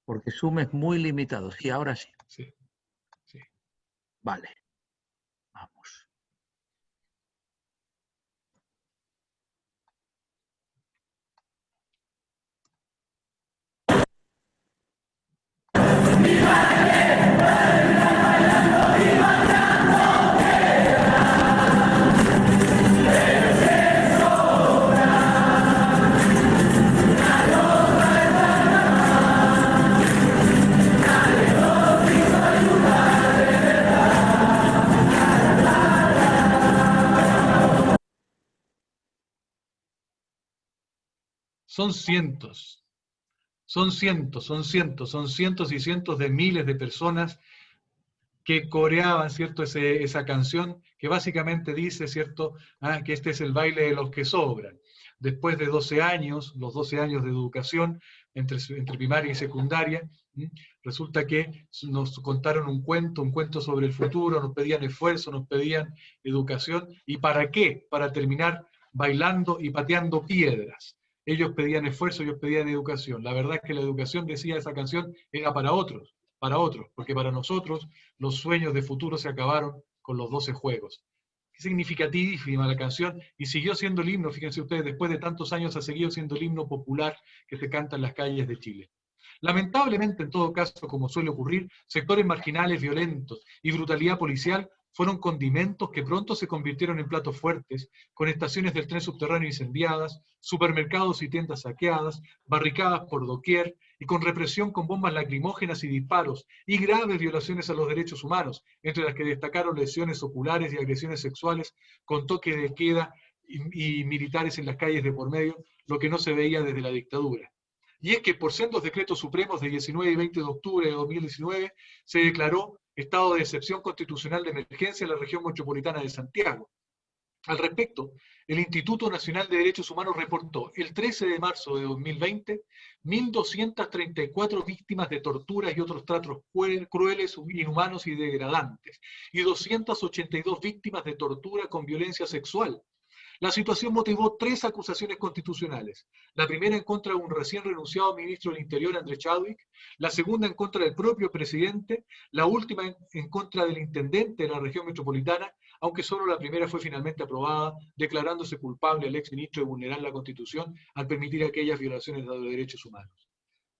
Porque Zoom es muy limitado. Sí, ahora sí. Sí. Vale. Vamos. son cientos y cientos de miles de personas que coreaban, ¿cierto?, esa canción que básicamente dice, ¿cierto?, que este es el baile de los que sobran. Después de 12 años, los 12 años de educación entre primaria y secundaria, resulta que nos contaron un cuento sobre el futuro, nos pedían esfuerzo, nos pedían educación. ¿Y para qué? Para terminar bailando y pateando piedras. Ellos pedían esfuerzo, ellos pedían educación. La verdad es que la educación, decía esa canción, era para otros, porque para nosotros los sueños de futuro se acabaron con los 12 juegos. Qué significatísima la canción, y siguió siendo el himno, fíjense ustedes, después de tantos años ha seguido siendo el himno popular que se canta en las calles de Chile. Lamentablemente, en todo caso, como suele ocurrir, sectores marginales violentos y brutalidad policial fueron condimentos que pronto se convirtieron en platos fuertes, con estaciones del tren subterráneo incendiadas, supermercados y tiendas saqueadas, barricadas por doquier, y con represión con bombas lacrimógenas y disparos, y graves violaciones a los derechos humanos, entre las que destacaron lesiones oculares y agresiones sexuales, con toque de queda y militares en las calles de por medio, lo que no se veía desde la dictadura. Y es que por sendos decretos supremos de 19 y 20 de octubre de 2019 se declaró estado de excepción constitucional de emergencia en la región metropolitana de Santiago. Al respecto, el Instituto Nacional de Derechos Humanos reportó el 13 de marzo de 2020 1.234 víctimas de torturas y otros tratos crueles, inhumanos y degradantes, y 282 víctimas de tortura con violencia sexual. La situación motivó 3 acusaciones constitucionales. La primera en contra de un recién renunciado ministro del Interior, Andrés Chadwick, la segunda en contra del propio presidente, la última en contra del intendente de la región metropolitana, aunque solo la primera fue finalmente aprobada, declarándose culpable el exministro de vulnerar la Constitución al permitir aquellas violaciones de los derechos humanos.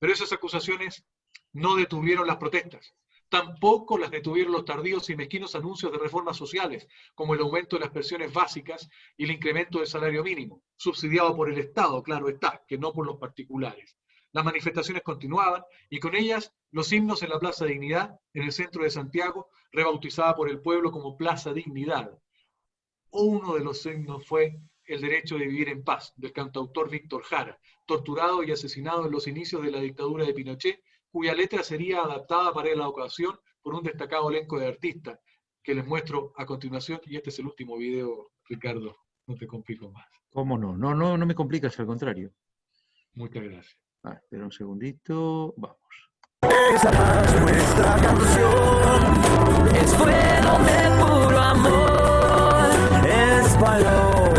Pero esas acusaciones no detuvieron las protestas. Tampoco las detuvieron los tardíos y mezquinos anuncios de reformas sociales, como el aumento de las pensiones básicas y el incremento del salario mínimo, subsidiado por el Estado, claro está, que no por los particulares. Las manifestaciones continuaban y con ellas los himnos en la Plaza Dignidad, en el centro de Santiago, rebautizada por el pueblo como Plaza Dignidad. Uno de los himnos fue El derecho de vivir en paz, del cantautor Víctor Jara, torturado y asesinado en los inicios de la dictadura de Pinochet, cuya letra sería adaptada para la ocasión por un destacado elenco de artistas, que les muestro a continuación, y este es el último video, Ricardo, no te complico más. ¿Cómo no? No me complicas, al contrario. Muchas gracias. Espera un segundito, vamos. Esa es nuestra canción, es fuego de puro amor, es palomar,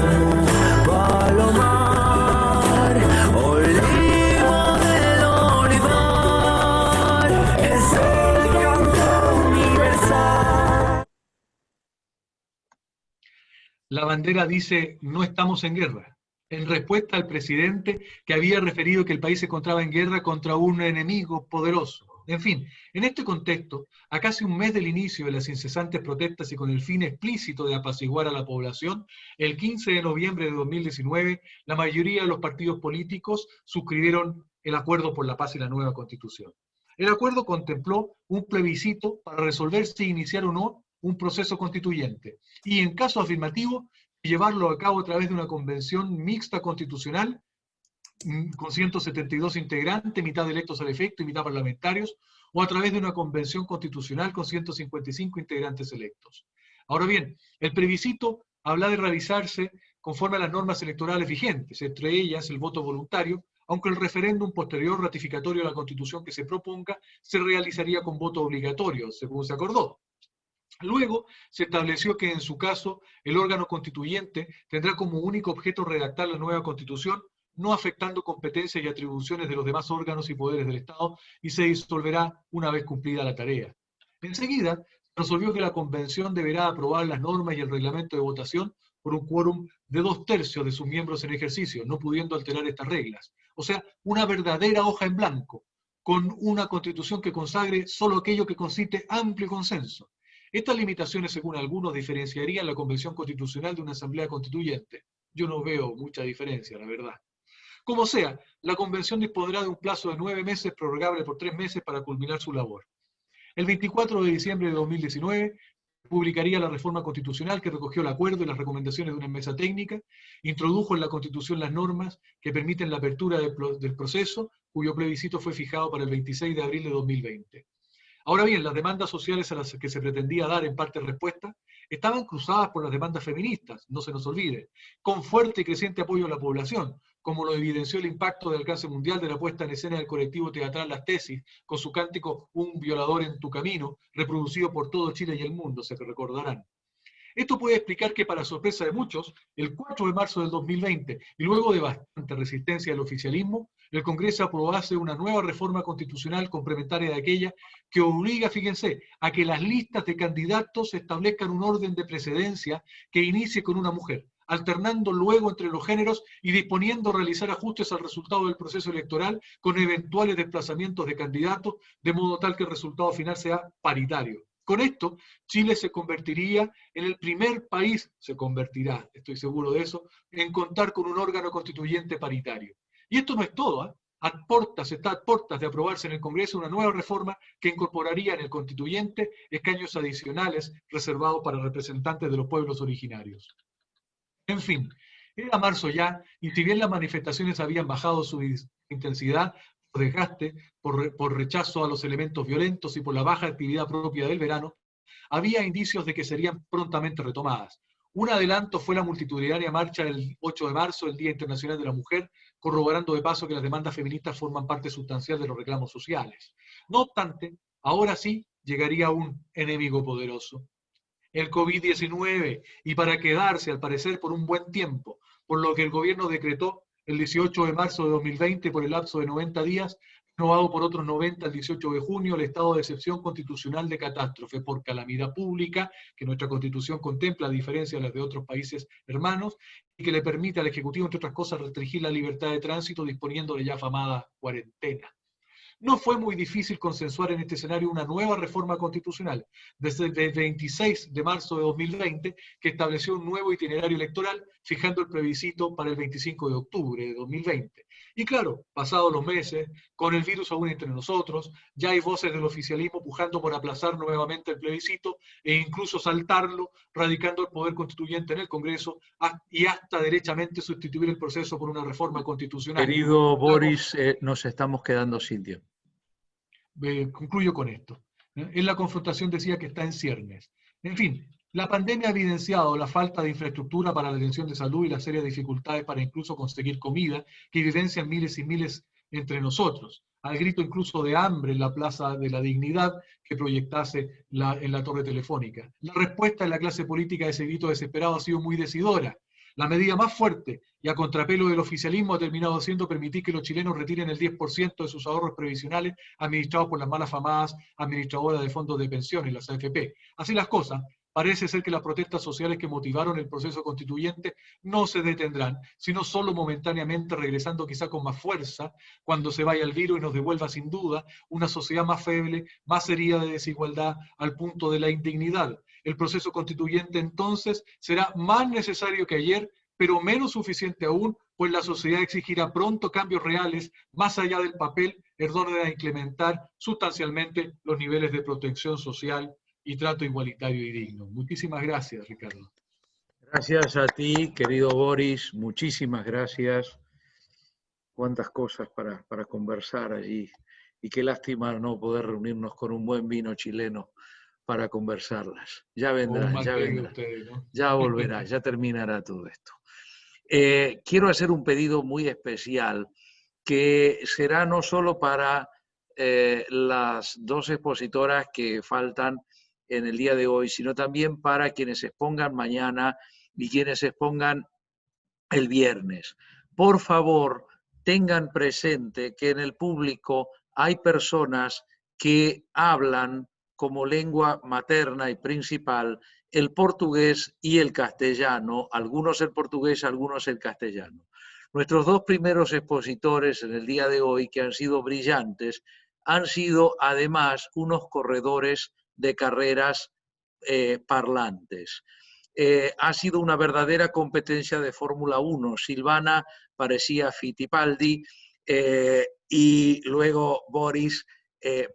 olivo del olivar, es el canto universal. La bandera dice, no estamos en guerra, en respuesta al presidente que había referido que el país se encontraba en guerra contra un enemigo poderoso. En fin, en este contexto, a casi un mes del inicio de las incesantes protestas y con el fin explícito de apaciguar a la población, el 15 de noviembre de 2019, la mayoría de los partidos políticos suscribieron el Acuerdo por la Paz y la nueva Constitución. El acuerdo contempló un plebiscito para resolver si iniciar o no un proceso constituyente, y en caso afirmativo, llevarlo a cabo a través de una convención mixta constitucional con 172 integrantes, mitad electos al efecto y mitad parlamentarios, o a través de una convención constitucional con 155 integrantes electos. Ahora bien, el plebiscito habla de realizarse conforme a las normas electorales vigentes, entre ellas el voto voluntario, aunque el referéndum posterior ratificatorio de la Constitución que se proponga se realizaría con voto obligatorio, según se acordó. Luego se estableció que en su caso el órgano constituyente tendrá como único objeto redactar la nueva Constitución, no afectando competencias y atribuciones de los demás órganos y poderes del Estado, y se disolverá una vez cumplida la tarea. Enseguida, resolvió que la Convención deberá aprobar las normas y el reglamento de votación por un quórum de 2/3 de sus miembros en ejercicio, no pudiendo alterar estas reglas. O sea, una verdadera hoja en blanco, con una Constitución que consagre solo aquello que concite amplio consenso. Estas limitaciones, según algunos, diferenciarían la Convención Constitucional de una Asamblea Constituyente. Yo no veo mucha diferencia, la verdad. Como sea, la Convención dispondrá de un plazo de 9 meses, prorrogable por 3 meses para culminar su labor. El 24 de diciembre de 2019, publicaría la reforma constitucional que recogió el acuerdo y las recomendaciones de una mesa técnica, introdujo en la Constitución las normas que permiten la apertura del proceso, cuyo plebiscito fue fijado para el 26 de abril de 2020. Ahora bien, las demandas sociales a las que se pretendía dar en parte respuesta estaban cruzadas por las demandas feministas, no se nos olvide, con fuerte y creciente apoyo a la población, como lo evidenció el impacto de alcance mundial de la puesta en escena del colectivo teatral Las Tesis, con su cántico Un violador en tu camino, reproducido por todo Chile y el mundo, se recordarán. Esto puede explicar que, para sorpresa de muchos, el 4 de marzo del 2020, y luego de bastante resistencia del oficialismo, el Congreso aprobase una nueva reforma constitucional complementaria de aquella que obliga, fíjense, a que las listas de candidatos establezcan un orden de precedencia que inicie con una mujer, alternando luego entre los géneros y disponiendo realizar ajustes al resultado del proceso electoral con eventuales desplazamientos de candidatos, de modo tal que el resultado final sea paritario. Con esto, Chile se convertiría en el primer país, se convertirá, estoy seguro de eso, en contar con un órgano constituyente paritario. Y esto no es todo, ¿eh? Está a puertas de aprobarse en el Congreso una nueva reforma que incorporaría en el constituyente escaños adicionales reservados para representantes de los pueblos originarios. En fin, era marzo ya, y si bien las manifestaciones habían bajado su intensidad, por desgaste, por rechazo a los elementos violentos y por la baja actividad propia del verano, había indicios de que serían prontamente retomadas. Un adelanto fue la multitudinaria marcha del 8 de marzo, el Día Internacional de la Mujer, corroborando de paso que las demandas feministas forman parte sustancial de los reclamos sociales. No obstante, ahora sí llegaría un enemigo poderoso, el COVID-19, y para quedarse, al parecer, por un buen tiempo, por lo que el gobierno decretó el 18 de marzo de 2020, por el lapso de 90 días, renovado por otros 90 el 18 de junio, el estado de excepción constitucional de catástrofe por calamidad pública, que nuestra Constitución contempla, a diferencia de las de otros países hermanos, y que le permite al Ejecutivo, entre otras cosas, restringir la libertad de tránsito disponiendo de ya afamada cuarentena. No fue muy difícil consensuar en este escenario una nueva reforma constitucional, desde el 26 de marzo de 2020, que estableció un nuevo itinerario electoral, fijando el plebiscito para el 25 de octubre de 2020. Y claro, pasados los meses, con el virus aún entre nosotros, ya hay voces del oficialismo pujando por aplazar nuevamente el plebiscito e incluso saltarlo, radicando el poder constituyente en el Congreso y hasta derechamente sustituir el proceso por una reforma constitucional. Querido Boris, nos estamos quedando sin tiempo. Concluyo con esto. En la confrontación decía que está en ciernes. En fin, la pandemia ha evidenciado la falta de infraestructura para la atención de salud y las serias dificultades para incluso conseguir comida que evidencian miles y miles entre nosotros, al grito incluso de hambre en la Plaza de la Dignidad que proyectase en la torre telefónica. La respuesta de la clase política a ese grito desesperado ha sido muy decidora. La medida más fuerte y a contrapelo del oficialismo ha terminado siendo permitir que los chilenos retiren el 10% de sus ahorros previsionales administrados por las mal afamadas administradoras de fondos de pensiones, las AFP. Así las cosas, parece ser que las protestas sociales que motivaron el proceso constituyente no se detendrán, sino solo momentáneamente, regresando quizá con más fuerza cuando se vaya el virus y nos devuelva sin duda una sociedad más feble, más herida de desigualdad al punto de la indignidad. El proceso constituyente entonces será más necesario que ayer, pero menos suficiente aún, pues la sociedad exigirá pronto cambios reales, más allá del papel, en orden a incrementar sustancialmente los niveles de protección social y trato igualitario y digno. Muchísimas gracias, Ricardo. Gracias a ti, querido Boris, muchísimas gracias. Cuántas cosas para conversar allí. Y qué lástima no poder reunirnos con un buen vino chileno para conversarlas. Ya vendrá, ya vendrá. Ustedes, ¿no? Ya volverá, ya terminará todo esto. Quiero hacer un pedido muy especial que será no solo para las dos expositoras que faltan en el día de hoy, sino también para quienes expongan mañana y quienes expongan el viernes. Por favor, tengan presente que en el público hay personas que hablan como lengua materna y principal el portugués y el castellano, algunos el portugués, algunos el castellano. Nuestros dos primeros expositores en el día de hoy, que han sido brillantes, han sido además unos corredores de carreras parlantes. Ha sido una verdadera competencia de Fórmula 1. Silvana parecía Fittipaldi y luego Boris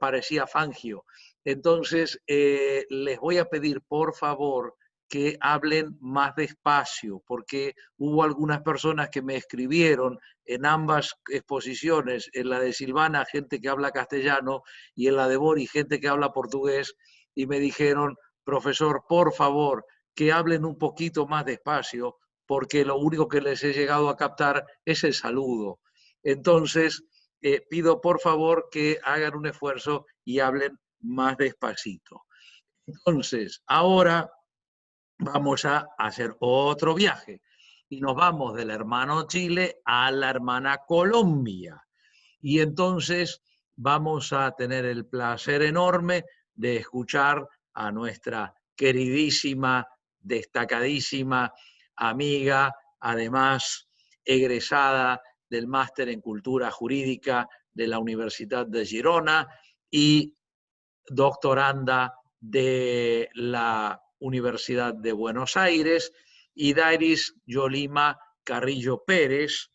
parecía Fangio. Entonces, les voy a pedir, por favor, que hablen más despacio, porque hubo algunas personas que me escribieron en ambas exposiciones, en la de Silvana, gente que habla castellano, y en la de Bori, gente que habla portugués, y me dijeron, profesor, por favor, que hablen un poquito más despacio, porque lo único que les he llegado a captar es el saludo. Entonces, pido por favor que hagan un esfuerzo y hablen más despacito. Entonces, ahora vamos a hacer otro viaje y nos vamos del hermano Chile a la hermana Colombia. Y entonces vamos a tener el placer enorme de escuchar a nuestra queridísima, destacadísima amiga, además egresada del Máster en Cultura Jurídica de la Universidad de Girona y doctoranda de la Universidad de Buenos Aires, y Dairis Yolima Carrillo Pérez,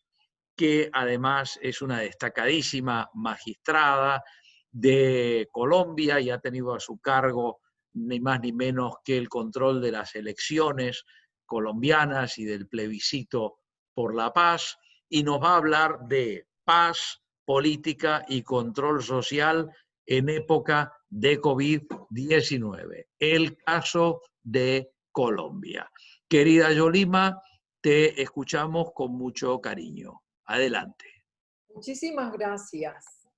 que además es una destacadísima magistrada de Colombia y ha tenido a su cargo ni más ni menos que el control de las elecciones colombianas y del plebiscito por la paz, y nos va a hablar de paz, política y control social en época de COVID-19, el caso de Colombia. Querida Yolima, te escuchamos con mucho cariño. Adelante. Muchísimas gracias,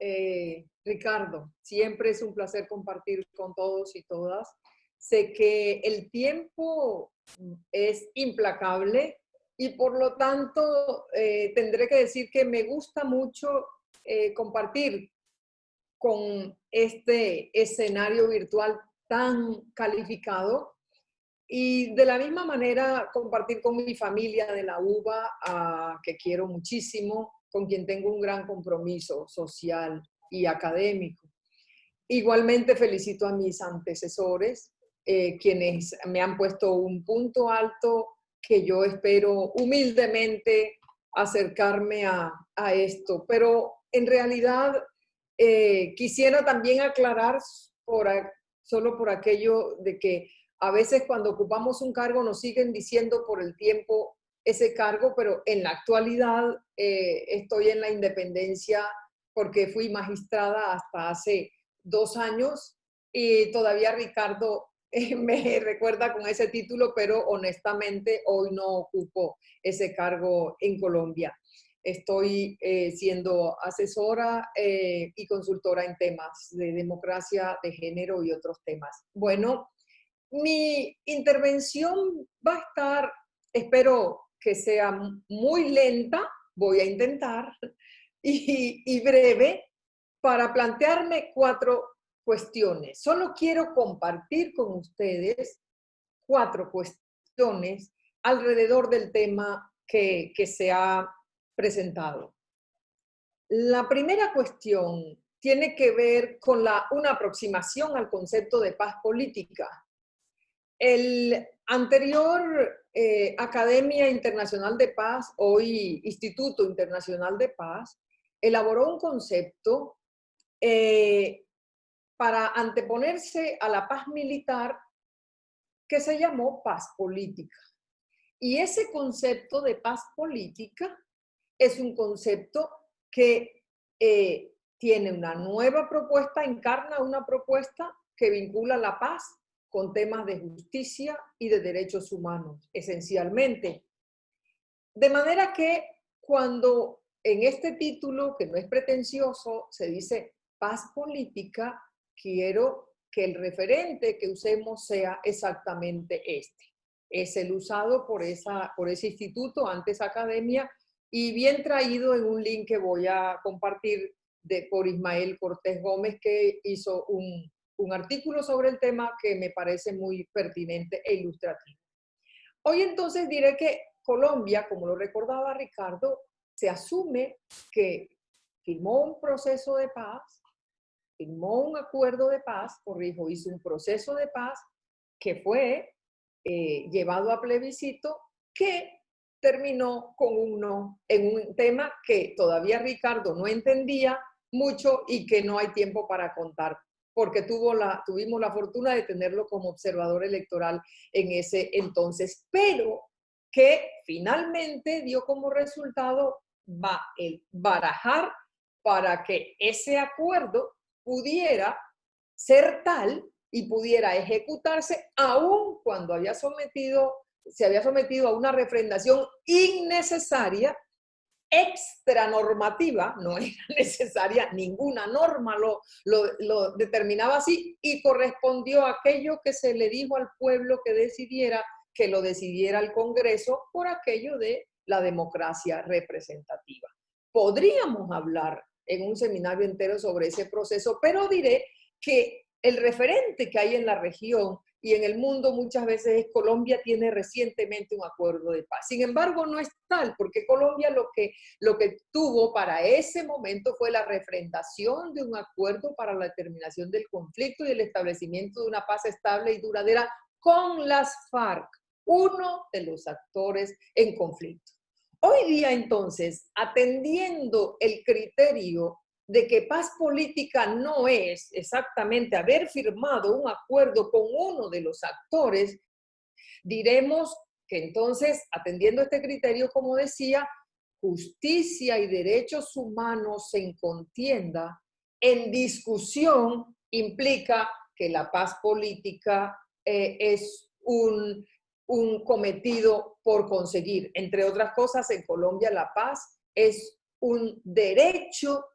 Ricardo. Siempre es un placer compartir con todos y todas. Sé que el tiempo es implacable y por lo tanto tendré que decir que me gusta mucho compartir con este escenario virtual tan calificado y de la misma manera compartir con mi familia de la UBA, que quiero muchísimo, con quien tengo un gran compromiso social y académico. Igualmente felicito a mis antecesores, quienes me han puesto un punto alto que yo espero humildemente acercarme a esto. Pero en realidad quisiera también aclarar, solo por aquello de que a veces cuando ocupamos un cargo nos siguen diciendo por el tiempo ese cargo, pero en la actualidad estoy en la independencia porque fui magistrada hasta hace 2 años y todavía Ricardo me recuerda con ese título, pero honestamente hoy no ocupo ese cargo en Colombia. Estoy siendo asesora y consultora en temas de democracia, de género y otros temas. Bueno, mi intervención va a estar, espero que sea muy lenta, voy a intentar, y breve, para plantearme 4 cuestiones. Solo quiero compartir con ustedes 4 cuestiones alrededor del tema que se ha presentado. La primera cuestión tiene que ver con una aproximación al concepto de paz política. El anterior Academia Internacional de Paz, hoy Instituto Internacional de Paz, elaboró un concepto para anteponerse a la paz militar que se llamó paz política. Y ese concepto de paz política es un concepto que tiene una nueva propuesta, encarna una propuesta que vincula la paz con temas de justicia y de derechos humanos, esencialmente. De manera que cuando en este título, que no es pretencioso, se dice paz política, quiero que el referente que usemos sea exactamente este. Es el usado por ese instituto, antes Academia, y bien traído en un link que voy a compartir por Ismael Cortés Gómez, que hizo un artículo sobre el tema que me parece muy pertinente e ilustrativo. Hoy entonces diré que Colombia, como lo recordaba Ricardo, se asume que firmó un proceso de paz, firmó un acuerdo de paz, hizo un proceso de paz que fue llevado a plebiscito, que terminó con un no en un tema que todavía Ricardo no entendía mucho y que no hay tiempo para contar. porque tuvimos la fortuna de tenerlo como observador electoral en ese entonces, pero que finalmente dio como resultado el barajar para que ese acuerdo pudiera ser tal y pudiera ejecutarse aun cuando se había sometido a una refrendación innecesaria, extranormativa, no era necesaria, ninguna norma lo determinaba así, y correspondió a aquello que se le dijo al pueblo que decidiera, que lo decidiera el Congreso por aquello de la democracia representativa. Podríamos hablar en un seminario entero sobre ese proceso, pero diré que el referente que hay en la región y en el mundo muchas veces es Colombia tiene recientemente un acuerdo de paz. Sin embargo, no es tal, porque Colombia lo que tuvo para ese momento fue la refrendación de un acuerdo para la terminación del conflicto y el establecimiento de una paz estable y duradera con las FARC, uno de los actores en conflicto. Hoy día, entonces, atendiendo el criterio de que paz política no es exactamente haber firmado un acuerdo con uno de los actores, diremos que entonces, atendiendo este criterio, como decía, justicia y derechos humanos en contienda, en discusión, implica que la paz política es un cometido por conseguir. Entre otras cosas, en Colombia la paz es un derecho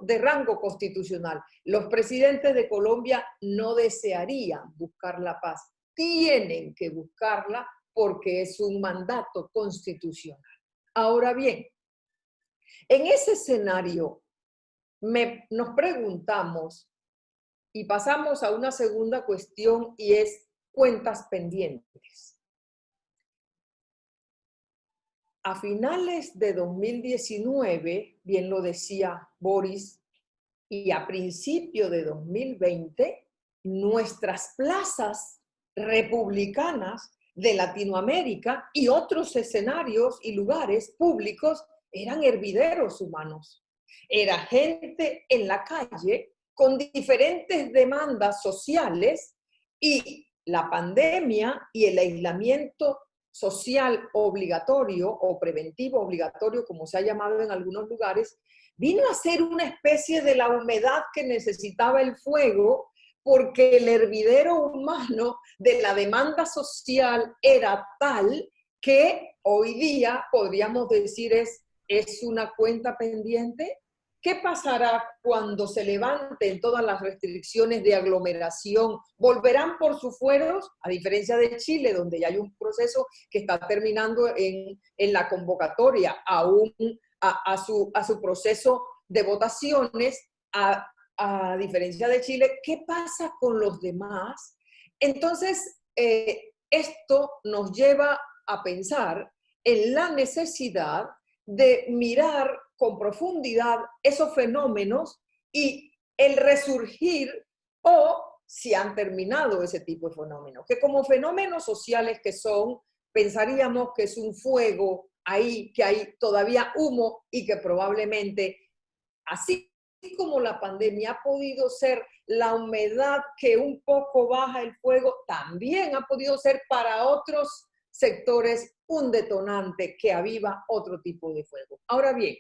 de rango constitucional. Los presidentes de Colombia no desearían buscar la paz, tienen que buscarla porque es un mandato constitucional. Ahora bien, en ese escenario nos preguntamos y pasamos a una segunda cuestión, y es cuentas pendientes. A finales de 2019, bien lo decía Boris, y a principio de 2020, nuestras plazas republicanas de Latinoamérica y otros escenarios y lugares públicos eran hervideros humanos. Era gente en la calle con diferentes demandas sociales, y la pandemia y el aislamiento social obligatorio o preventivo obligatorio, como se ha llamado en algunos lugares, vino a ser una especie de la humedad que necesitaba el fuego, porque el hervidero humano de la demanda social era tal que hoy día podríamos decir es una cuenta pendiente. ¿Qué pasará cuando se levanten todas las restricciones de aglomeración? ¿Volverán por sus fueros? A diferencia de Chile, donde ya hay un proceso que está terminando en la convocatoria a su proceso de votaciones, a diferencia de Chile. ¿Qué pasa con los demás? Entonces, esto nos lleva a pensar en la necesidad de mirar con profundidad esos fenómenos y el resurgir, o si han terminado ese tipo de fenómenos, que como fenómenos sociales que son, pensaríamos que es un fuego ahí, que hay todavía humo, y que probablemente, así como la pandemia ha podido ser la humedad que un poco baja el fuego, también ha podido ser para otros sectores un detonante que aviva otro tipo de fuego. Ahora bien,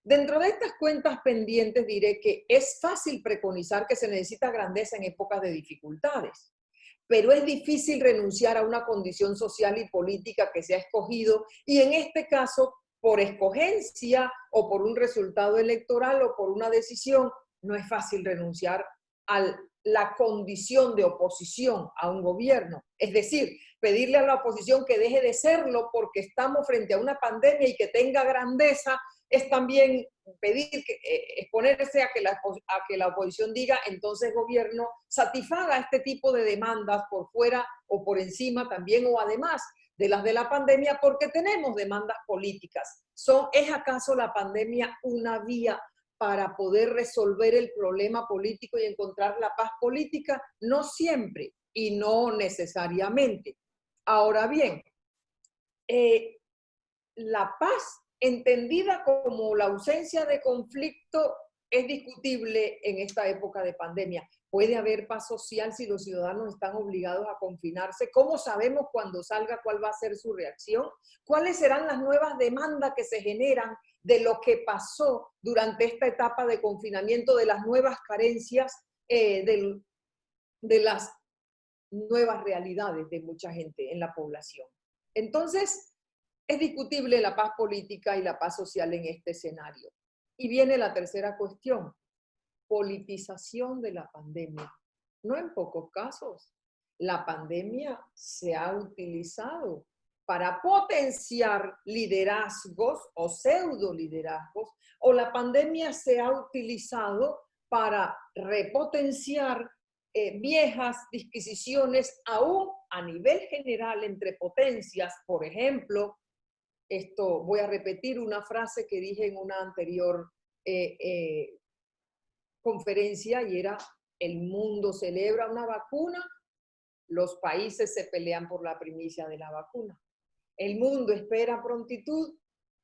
dentro de estas cuentas pendientes diré que es fácil preconizar que se necesita grandeza en épocas de dificultades, pero es difícil renunciar a una condición social y política que se ha escogido, y en este caso, por escogencia o por un resultado electoral o por una decisión, no es fácil renunciar a la condición de oposición a un gobierno. Es decir, pedirle a la oposición que deje de serlo porque estamos frente a una pandemia y que tenga grandeza, es también exponerse a que la oposición diga, entonces gobierno, satisfaga este tipo de demandas por fuera o por encima también, o además de las de la pandemia, porque tenemos demandas políticas. ¿Es acaso la pandemia una vía para poder resolver el problema político y encontrar la paz política? No siempre y no necesariamente. Ahora bien, la paz entendida como la ausencia de conflicto es discutible en esta época de pandemia. ¿Puede haber paz social si los ciudadanos están obligados a confinarse? ¿Cómo sabemos cuando salga cuál va a ser su reacción? ¿Cuáles serán las nuevas demandas que se generan de lo que pasó durante esta etapa de confinamiento, de las nuevas carencias, de las nuevas realidades de mucha gente en la población? Entonces, es discutible la paz política y la paz social en este escenario. Y viene la tercera cuestión, politización de la pandemia. No en pocos casos, la pandemia se ha utilizado para potenciar liderazgos o pseudo liderazgos, o la pandemia se ha utilizado para repotenciar viejas disquisiciones aún a nivel general entre potencias. Por ejemplo, esto voy a repetir una frase que dije en una anterior conferencia, y era: el mundo celebra una vacuna, los países se pelean por la primicia de la vacuna. El mundo espera prontitud,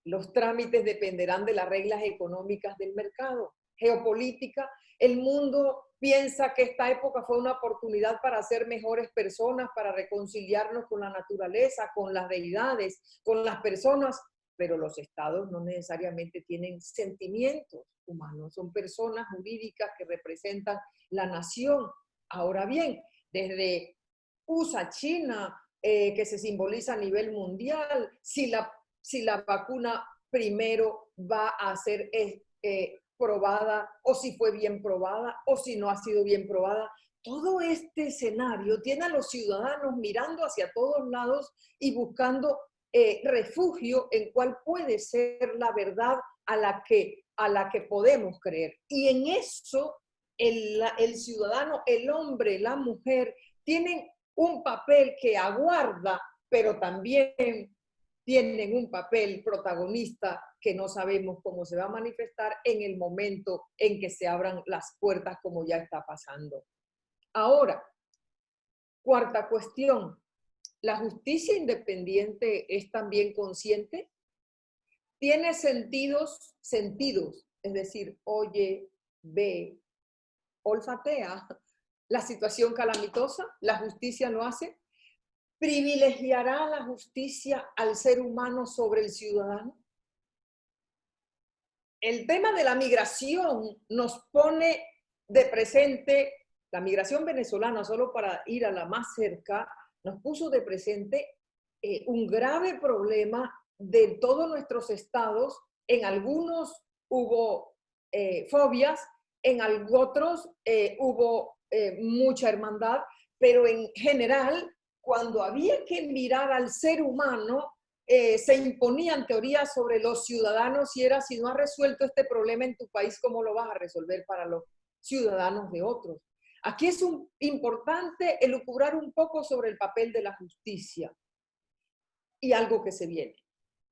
los trámites dependerán de las reglas económicas del mercado. Geopolítica, el mundo piensa que esta época fue una oportunidad para ser mejores personas, para reconciliarnos con la naturaleza, con las deidades, con las personas, pero los estados no necesariamente tienen sentimientos humanos, son personas jurídicas que representan la nación. Ahora bien, desde USA, China, que se simboliza a nivel mundial, si la vacuna primero va a ser probada, o si fue bien probada, o si no ha sido bien probada. Todo este escenario tiene a los ciudadanos mirando hacia todos lados y buscando refugio en cuál puede ser la verdad a la que podemos creer. Y en eso el ciudadano, el hombre, la mujer, tienen un papel que aguarda, pero también tienen un papel protagonista que no sabemos cómo se va a manifestar en el momento en que se abran las puertas, como ya está pasando. Ahora, cuarta cuestión, ¿la justicia independiente es también consciente? ¿Tiene sentidos? Es decir, oye, ve, olfatea la situación calamitosa, la justicia lo hace. ¿Privilegiará la justicia al ser humano sobre el ciudadano? El tema de la migración nos pone de presente, la migración venezolana, solo para ir a la más cerca, nos puso de presente un grave problema de todos nuestros estados. En algunos hubo fobias, en otros hubo mucha hermandad, pero en general, cuando había que mirar al ser humano, se imponían teorías sobre los ciudadanos, y era: si no has resuelto este problema en tu país, ¿cómo lo vas a resolver para los ciudadanos de otros? Aquí es importante elucubrar un poco sobre el papel de la justicia y algo que se viene.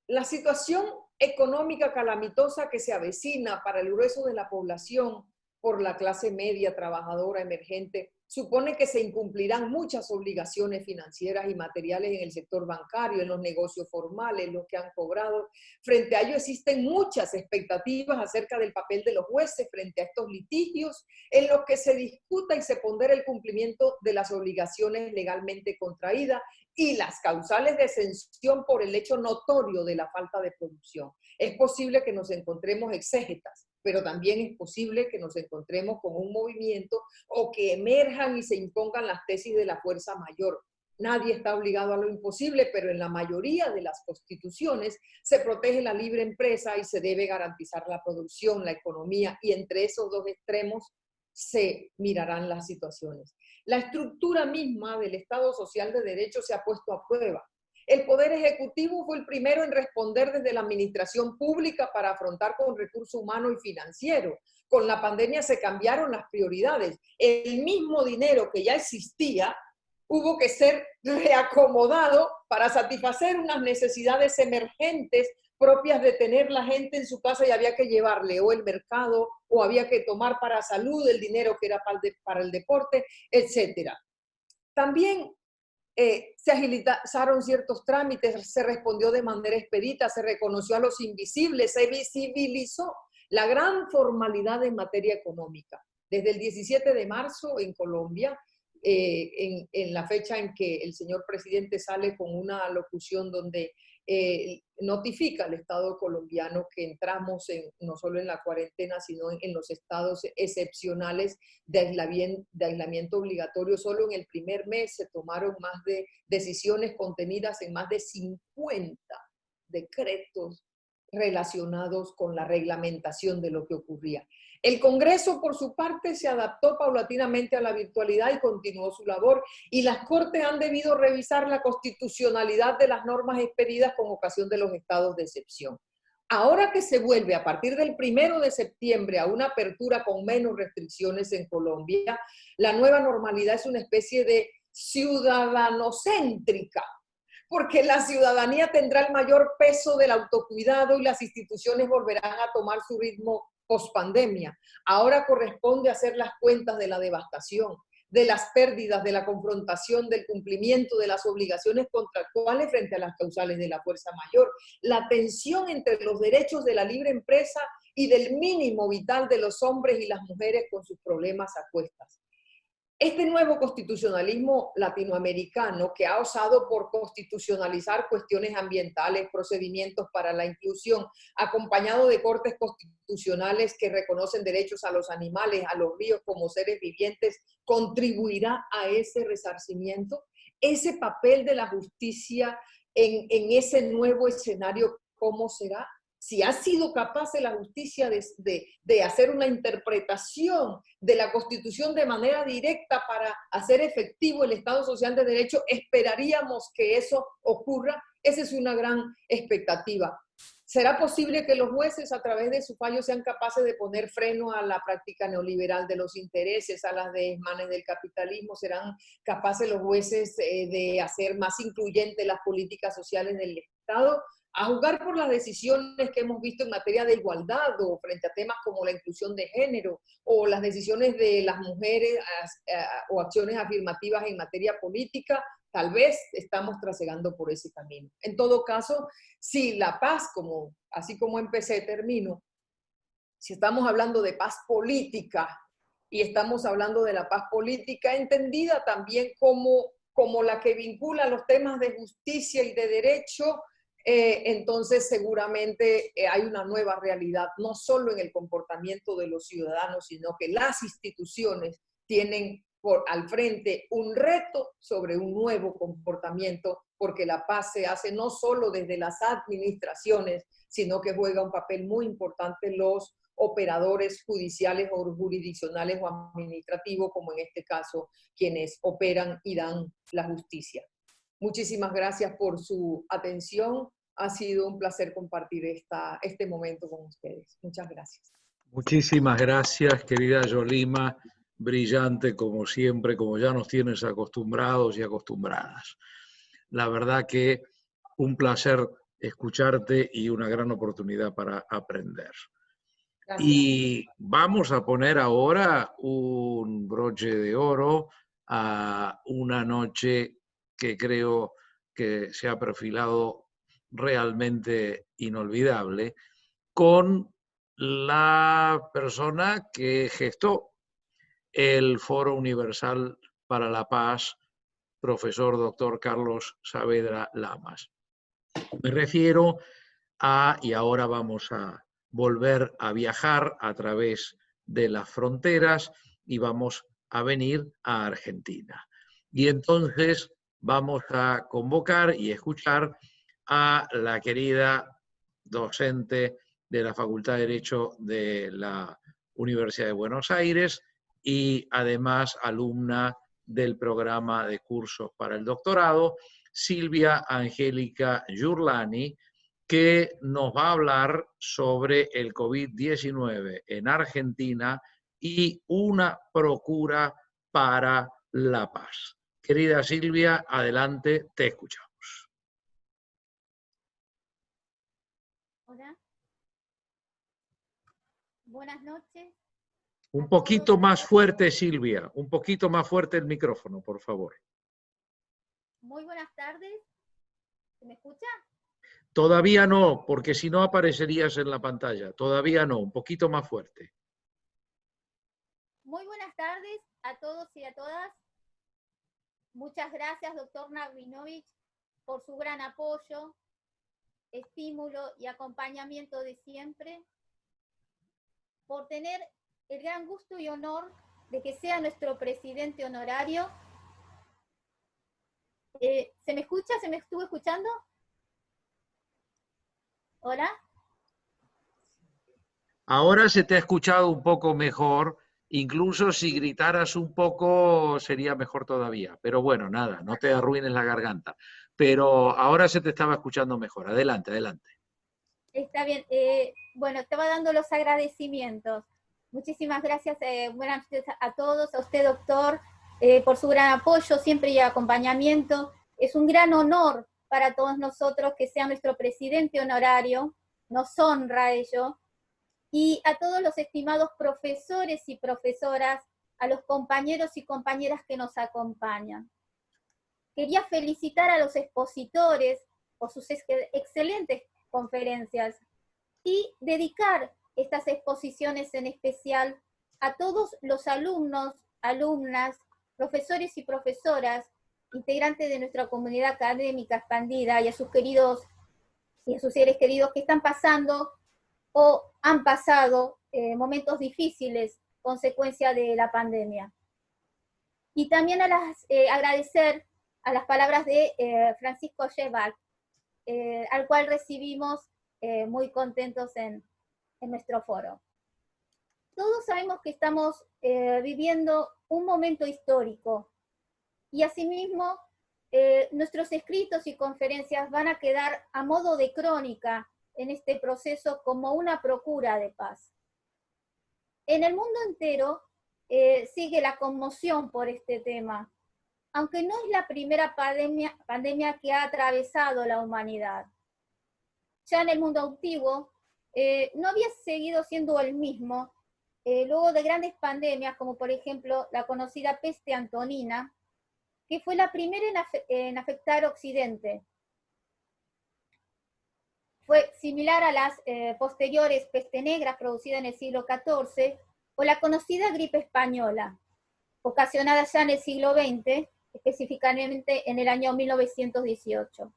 La situación económica calamitosa que se avecina para el grueso de la población por la clase media, trabajadora, emergente, supone que se incumplirán muchas obligaciones financieras y materiales en el sector bancario, en los negocios formales, los que han cobrado. Frente a ello existen muchas expectativas acerca del papel de los jueces frente a estos litigios, en los que se discuta y se pondera el cumplimiento de las obligaciones legalmente contraídas y las causales de exención por el hecho notorio de la falta de producción. Es posible que nos encontremos exégetas, pero también es posible que nos encontremos con un movimiento o que emerjan y se impongan las tesis de la fuerza mayor. Nadie está obligado a lo imposible, pero en la mayoría de las constituciones se protege la libre empresa y se debe garantizar la producción, la economía, y entre esos dos extremos se mirarán las situaciones. La estructura misma del Estado Social de Derecho se ha puesto a prueba. El Poder Ejecutivo fue el primero en responder desde la administración pública para afrontar con recurso humano y financiero. Con la pandemia se cambiaron las prioridades. El mismo dinero que ya existía hubo que ser reacomodado para satisfacer unas necesidades emergentes propias de tener la gente en su casa, y había que llevarle o el mercado, o había que tomar para salud el dinero que era para el deporte, etc. También se agilizaron ciertos trámites, se respondió de manera expedita, se reconoció a los invisibles, se visibilizó la gran formalidad en materia económica. Desde el 17 de marzo en Colombia, en la fecha en que el señor presidente sale con una locución donde notifica al Estado colombiano que entramos no solo en la cuarentena, sino en los estados excepcionales de aislamiento obligatorio. Solo en el primer mes se tomaron más de decisiones contenidas en más de 50 decretos relacionados con la reglamentación de lo que ocurría. El Congreso, por su parte, se adaptó paulatinamente a la virtualidad y continuó su labor, y las Cortes han debido revisar la constitucionalidad de las normas expedidas con ocasión de los estados de excepción. Ahora que se vuelve a partir del 1 de septiembre a una apertura con menos restricciones en Colombia, la nueva normalidad es una especie de ciudadanocéntrica, porque la ciudadanía tendrá el mayor peso del autocuidado y las instituciones volverán a tomar su ritmo pospandemia. Ahora corresponde hacer las cuentas de la devastación, de las pérdidas, de la confrontación, del cumplimiento de las obligaciones contractuales frente a las causales de la fuerza mayor, la tensión entre los derechos de la libre empresa y del mínimo vital de los hombres y las mujeres con sus problemas a cuestas. Este nuevo constitucionalismo latinoamericano, que ha osado por constitucionalizar cuestiones ambientales, procedimientos para la inclusión, acompañado de cortes constitucionales que reconocen derechos a los animales, a los ríos como seres vivientes, contribuirá a ese resarcimiento. Ese papel de la justicia en ese nuevo escenario, ¿cómo será? Si ha sido capaz de la justicia de hacer una interpretación de la Constitución de manera directa para hacer efectivo el Estado Social de Derecho, esperaríamos que eso ocurra. Esa es una gran expectativa. ¿Será posible que los jueces a través de su fallo sean capaces de poner freno a la práctica neoliberal de los intereses, a las desmanes del capitalismo? ¿Serán capaces los jueces de hacer más incluyentes las políticas sociales del Estado? A juzgar por las decisiones que hemos visto en materia de igualdad o frente a temas como la inclusión de género o las decisiones de las mujeres o acciones afirmativas en materia política, tal vez estamos trasegando por ese camino. En todo caso, si la paz, así como empecé, termino, si estamos hablando de paz política y estamos hablando de la paz política entendida también como la que vincula los temas de justicia y de derecho, entonces seguramente hay una nueva realidad, no solo en el comportamiento de los ciudadanos, sino que las instituciones tienen al frente un reto sobre un nuevo comportamiento, porque la paz se hace no solo desde las administraciones, sino que juega un papel muy importante los operadores judiciales o jurisdiccionales o administrativos, como en este caso quienes operan y dan la justicia. Muchísimas gracias por su atención. Ha sido un placer compartir este momento con ustedes. Muchas gracias. Muchísimas gracias, querida Yolima. Brillante como siempre, como ya nos tienes acostumbrados y acostumbradas. La verdad que un placer escucharte y una gran oportunidad para aprender. Gracias. Y vamos a poner ahora un broche de oro a una noche que creo que se ha perfilado realmente inolvidable, con la persona que gestó el Foro Universal para la Paz, profesor doctor Carlos Saavedra Lamas. Me refiero a, y ahora vamos a volver a viajar a través de las fronteras y vamos a venir a Argentina. Y entonces vamos a convocar y escuchar a la querida docente de la Facultad de Derecho de la Universidad de Buenos Aires y además alumna del programa de cursos para el doctorado, Silvia Angélica Giurlani, que nos va a hablar sobre el COVID-19 en Argentina y una procura para la paz. Querida Silvia, adelante, te escuchamos. Hola. Buenas noches. Un poquito más fuerte, Silvia, un poquito más fuerte el micrófono, por favor. Muy buenas tardes. ¿Se me escucha? Todavía no, porque si no aparecerías en la pantalla. Todavía no, un poquito más fuerte. Muy buenas tardes a todos y a todas. Muchas gracias, doctor Rabinovich, por su gran apoyo, estímulo y acompañamiento de siempre, por tener el gran gusto y honor de que sea nuestro presidente honorario. ¿Se me escucha? ¿Se me estuvo escuchando? ¿Hola? Ahora se te ha escuchado un poco mejor, incluso si gritaras un poco sería mejor todavía. Pero bueno, nada, no te arruines la garganta. Pero ahora se te estaba escuchando mejor. Adelante, adelante. Está bien. Bueno, estaba dando los agradecimientos. Muchísimas gracias. Buenas noches a todos, a usted, doctor, por su gran apoyo siempre y acompañamiento. Es un gran honor para todos nosotros que sea nuestro presidente honorario. Nos honra ello. Y a todos los estimados profesores y profesoras, a los compañeros y compañeras que nos acompañan. Quería felicitar a los expositores por sus excelentes conferencias y dedicar estas exposiciones en especial a todos los alumnos, alumnas, profesores y profesoras, integrantes de nuestra comunidad académica expandida y a sus queridos y a sus seres queridos que están pasando o han pasado momentos difíciles consecuencia de la pandemia. Y también agradecer a las palabras de Francisco Shevac, al cual recibimos muy contentos en nuestro foro. Todos sabemos que estamos viviendo un momento histórico y asimismo nuestros escritos y conferencias van a quedar a modo de crónica en este proceso como una procura de paz. En el mundo entero sigue la conmoción por este tema, aunque no es la primera pandemia que ha atravesado la humanidad. Ya en el mundo antiguo no había seguido siendo el mismo, luego de grandes pandemias, como por ejemplo la conocida peste antonina, que fue la primera en afectar Occidente. Fue similar a las posteriores peste negra producida en el siglo XIV, o la conocida gripe española, ocasionada ya en el siglo XX, específicamente en el año 1918.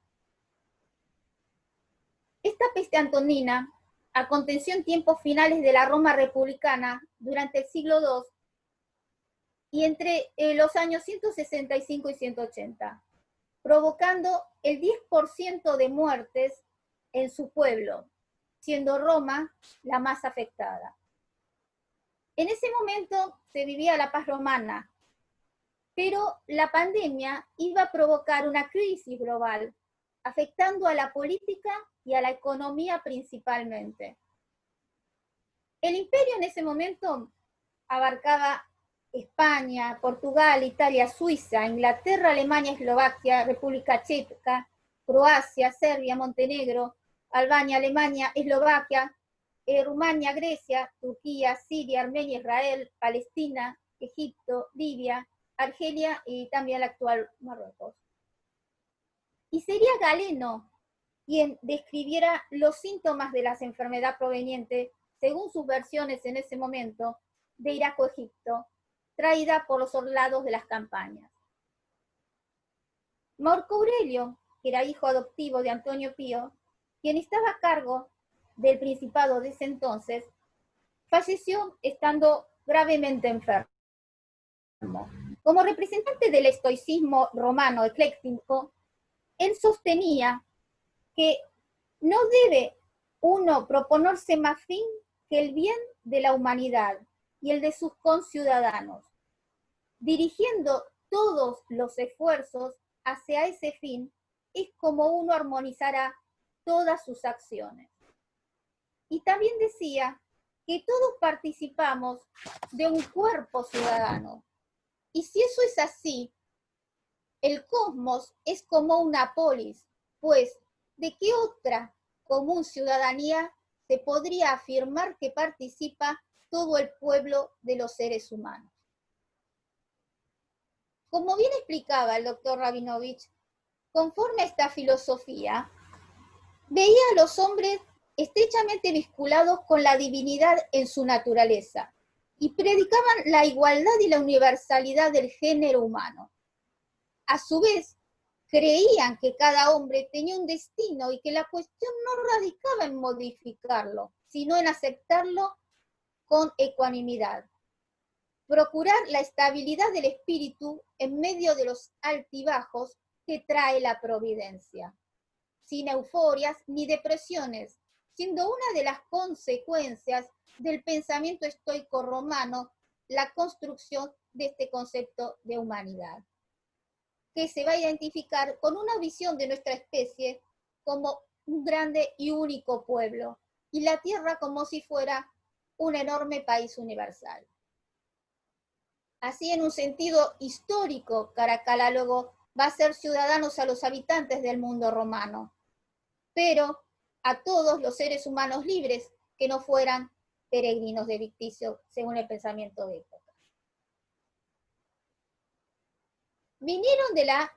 Esta peste antonina aconteció en tiempos finales de la Roma republicana durante el siglo II y entre los años 165 y 180, provocando el 10% de muertes en su pueblo, siendo Roma la más afectada. En ese momento se vivía la paz romana, pero la pandemia iba a provocar una crisis global, afectando a la política y a la economía principalmente. El imperio en ese momento abarcaba España, Portugal, Italia, Suiza, Inglaterra, Alemania, Eslovaquia, República Checa, Croacia, Serbia, Montenegro, Albania, Alemania, Eslovaquia, Rumania, Grecia, Turquía, Siria, Armenia, Israel, Palestina, Egipto, Libia, Argelia y también el actual Marruecos. Y sería Galeno quien describiera los síntomas de las enfermedades provenientes, según sus versiones en ese momento, de Irak o Egipto, traída por los soldados de las campañas. Marco Aurelio, que era hijo adoptivo de Antonio Pío, quien estaba a cargo del principado de ese entonces, falleció estando gravemente enfermo. Como representante del estoicismo romano ecléctico, él sostenía que no debe uno proponerse más fin que el bien de la humanidad y el de sus conciudadanos, dirigiendo todos los esfuerzos hacia ese fin, es como uno armonizará todas sus acciones. Y también decía que todos participamos de un cuerpo ciudadano. Y si eso es así, el cosmos es como una polis, pues ¿de qué otra común ciudadanía se podría afirmar que participa todo el pueblo de los seres humanos? Como bien explicaba el doctor Rabinovich, conforme a esta filosofía, veía a los hombres estrechamente vinculados con la divinidad en su naturaleza y predicaban la igualdad y la universalidad del género humano. A su vez, creían que cada hombre tenía un destino y que la cuestión no radicaba en modificarlo, sino en aceptarlo con ecuanimidad. Procurar la estabilidad del espíritu en medio de los altibajos que trae la providencia, sin euforias ni depresiones, siendo una de las consecuencias del pensamiento estoico romano la construcción de este concepto de humanidad, que se va a identificar con una visión de nuestra especie como un grande y único pueblo, y la tierra como si fuera un enorme país universal. Así, en un sentido histórico, Caracalálogo va a ser ciudadanos a los habitantes del mundo romano, pero a todos los seres humanos libres que no fueran peregrinos de Victicio, según el pensamiento de época. Vinieron de la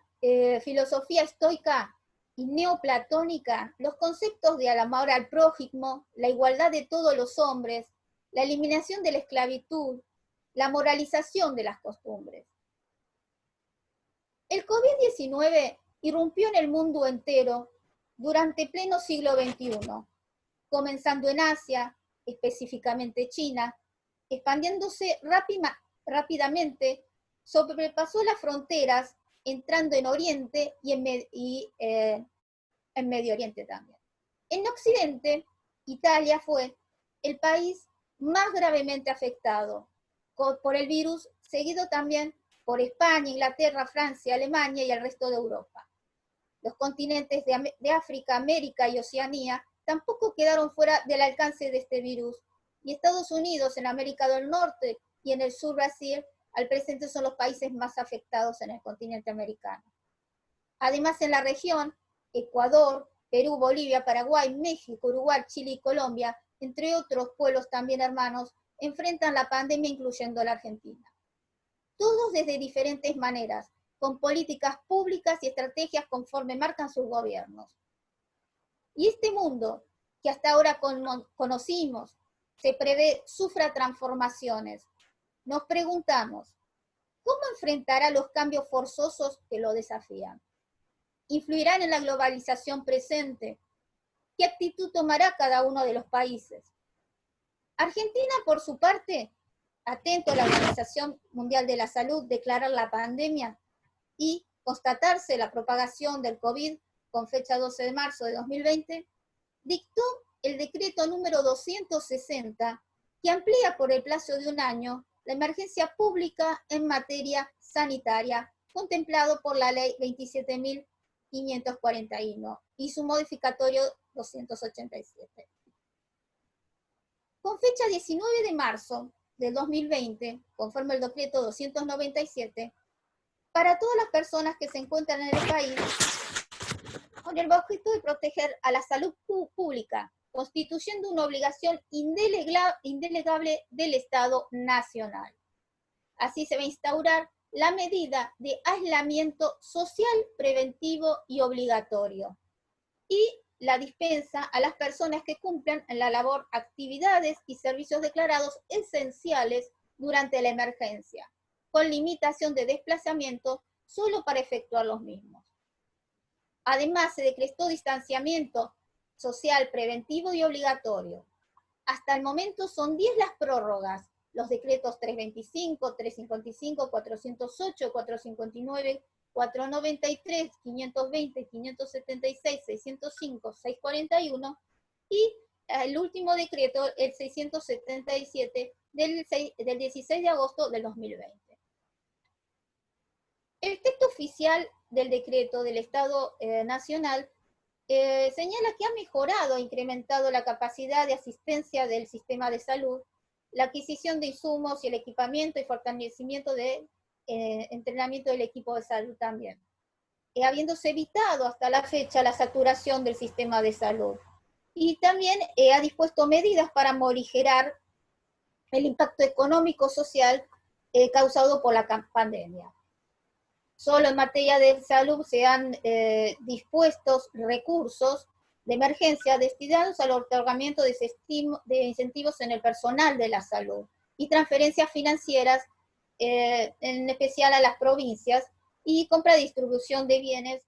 filosofía estoica y neoplatónica los conceptos de el amor al prójimo, la igualdad de todos los hombres, la eliminación de la esclavitud, la moralización de las costumbres. El COVID-19 irrumpió en el mundo entero durante pleno siglo XXI, comenzando en Asia, específicamente China, expandiéndose rápidamente, sobrepasó las fronteras, entrando en Oriente y en Medio Oriente también. En Occidente, Italia fue el país más gravemente afectado por el virus, seguido también por España, Inglaterra, Francia, Alemania y el resto de Europa. Los continentes de África, América y Oceanía tampoco quedaron fuera del alcance de este virus, y Estados Unidos, en América del Norte y en el sur Brasil, al presente son los países más afectados en el continente americano. Además, en la región, Ecuador, Perú, Bolivia, Paraguay, México, Uruguay, Chile y Colombia, entre otros pueblos también hermanos, enfrentan la pandemia, incluyendo la Argentina. Todos desde diferentes maneras, con políticas públicas y estrategias conforme marcan sus gobiernos. Y este mundo, que hasta ahora conocimos, se prevé sufra transformaciones. Nos preguntamos, ¿cómo enfrentará los cambios forzosos que lo desafían? ¿Influirán en la globalización presente? ¿Qué actitud tomará cada uno de los países? Argentina, por su parte, atento a la Organización Mundial de la Salud, declarar la pandemia y constatarse la propagación del COVID con fecha 12 de marzo de 2020, dictó el decreto número 260, que amplía por el plazo de un año la emergencia pública en materia sanitaria, contemplado por la ley 27.541 y su modificatorio 287. Con fecha 19 de marzo del 2020, conforme al decreto 297, para todas las personas que se encuentran en el país, con el objeto de proteger a la salud pública, constituyendo una obligación indelegable del Estado Nacional. Así se va a instaurar la medida de aislamiento social, preventivo y obligatorio, y la dispensa a las personas que cumplan en la labor actividades y servicios declarados esenciales durante la emergencia, con limitación de desplazamiento solo para efectuar los mismos. Además, se decretó distanciamiento social, preventivo y obligatorio. Hasta el momento son 10 las prórrogas, los decretos 325, 355, 408, 459, 493, 520, 576, 605, 641 y el último decreto, el 677 del 16 de agosto del 2020. El texto oficial del decreto del Estado Nacional señala que ha mejorado e incrementado la capacidad de asistencia del sistema de salud, la adquisición de insumos y el equipamiento y fortalecimiento de entrenamiento del equipo de salud también, habiéndose evitado hasta la fecha la saturación del sistema de salud. Y también ha dispuesto medidas para morigerar el impacto económico-social causado por la pandemia. Solo en materia de salud se han dispuesto recursos de emergencia destinados al otorgamiento de incentivos en el personal de la salud y transferencias financieras, en especial a las provincias, y compra-distribución de bienes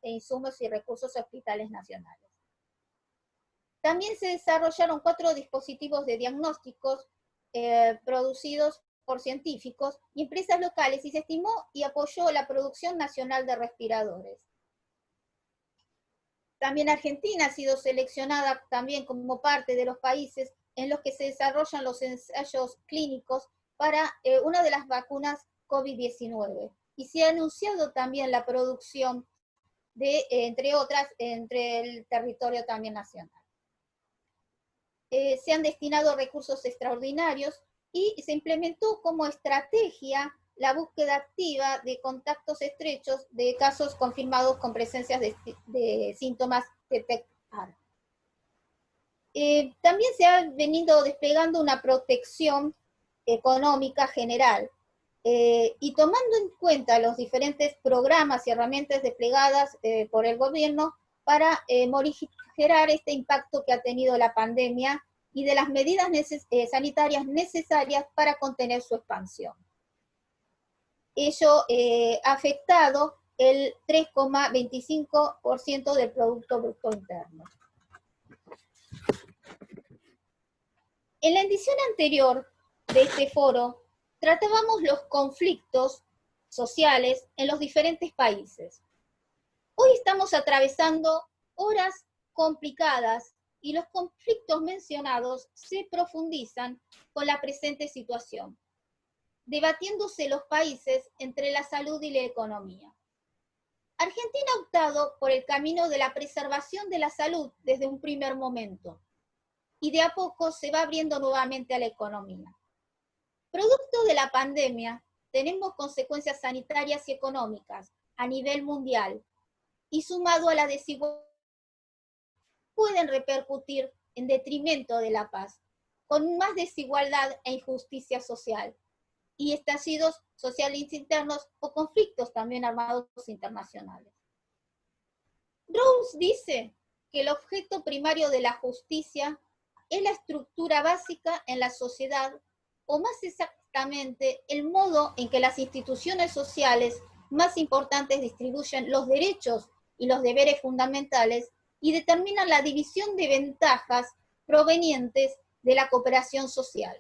e insumos y recursos a hospitales nacionales. También se desarrollaron 4 dispositivos de diagnósticos producidos por científicos y empresas locales, y se estimó y apoyó la producción nacional de respiradores. También Argentina ha sido seleccionada también como parte de los países en los que se desarrollan los ensayos clínicos para una de las vacunas COVID-19. Y se ha anunciado también la producción de, entre otras, entre el territorio también nacional. Se han destinado recursos extraordinarios y se implementó como estrategia la búsqueda activa de contactos estrechos de casos confirmados con presencias de síntomas detectados. También se ha venido desplegando una protección económica general, y tomando en cuenta los diferentes programas y herramientas desplegadas por el gobierno para morigerar este impacto que ha tenido la pandemia y de las medidas sanitarias necesarias para contener su expansión. Ello ha afectado el 3,25% del Producto Bruto Interno. En la edición anterior de este foro, tratábamos los conflictos sociales en los diferentes países. Hoy estamos atravesando horas complicadas y los conflictos mencionados se profundizan con la presente situación, debatiéndose los países entre la salud y la economía. Argentina ha optado por el camino de la preservación de la salud desde un primer momento, y de a poco se va abriendo nuevamente a la economía. Producto de la pandemia, tenemos consecuencias sanitarias y económicas a nivel mundial, y sumado a la desigualdad, pueden repercutir en detrimento de la paz, con más desigualdad e injusticia social, y estallidos sociales internos o conflictos también armados internacionales. Rawls dice que el objeto primario de la justicia es la estructura básica en la sociedad, o más exactamente, el modo en que las instituciones sociales más importantes distribuyen los derechos y los deberes fundamentales y determinan la división de ventajas provenientes de la cooperación social.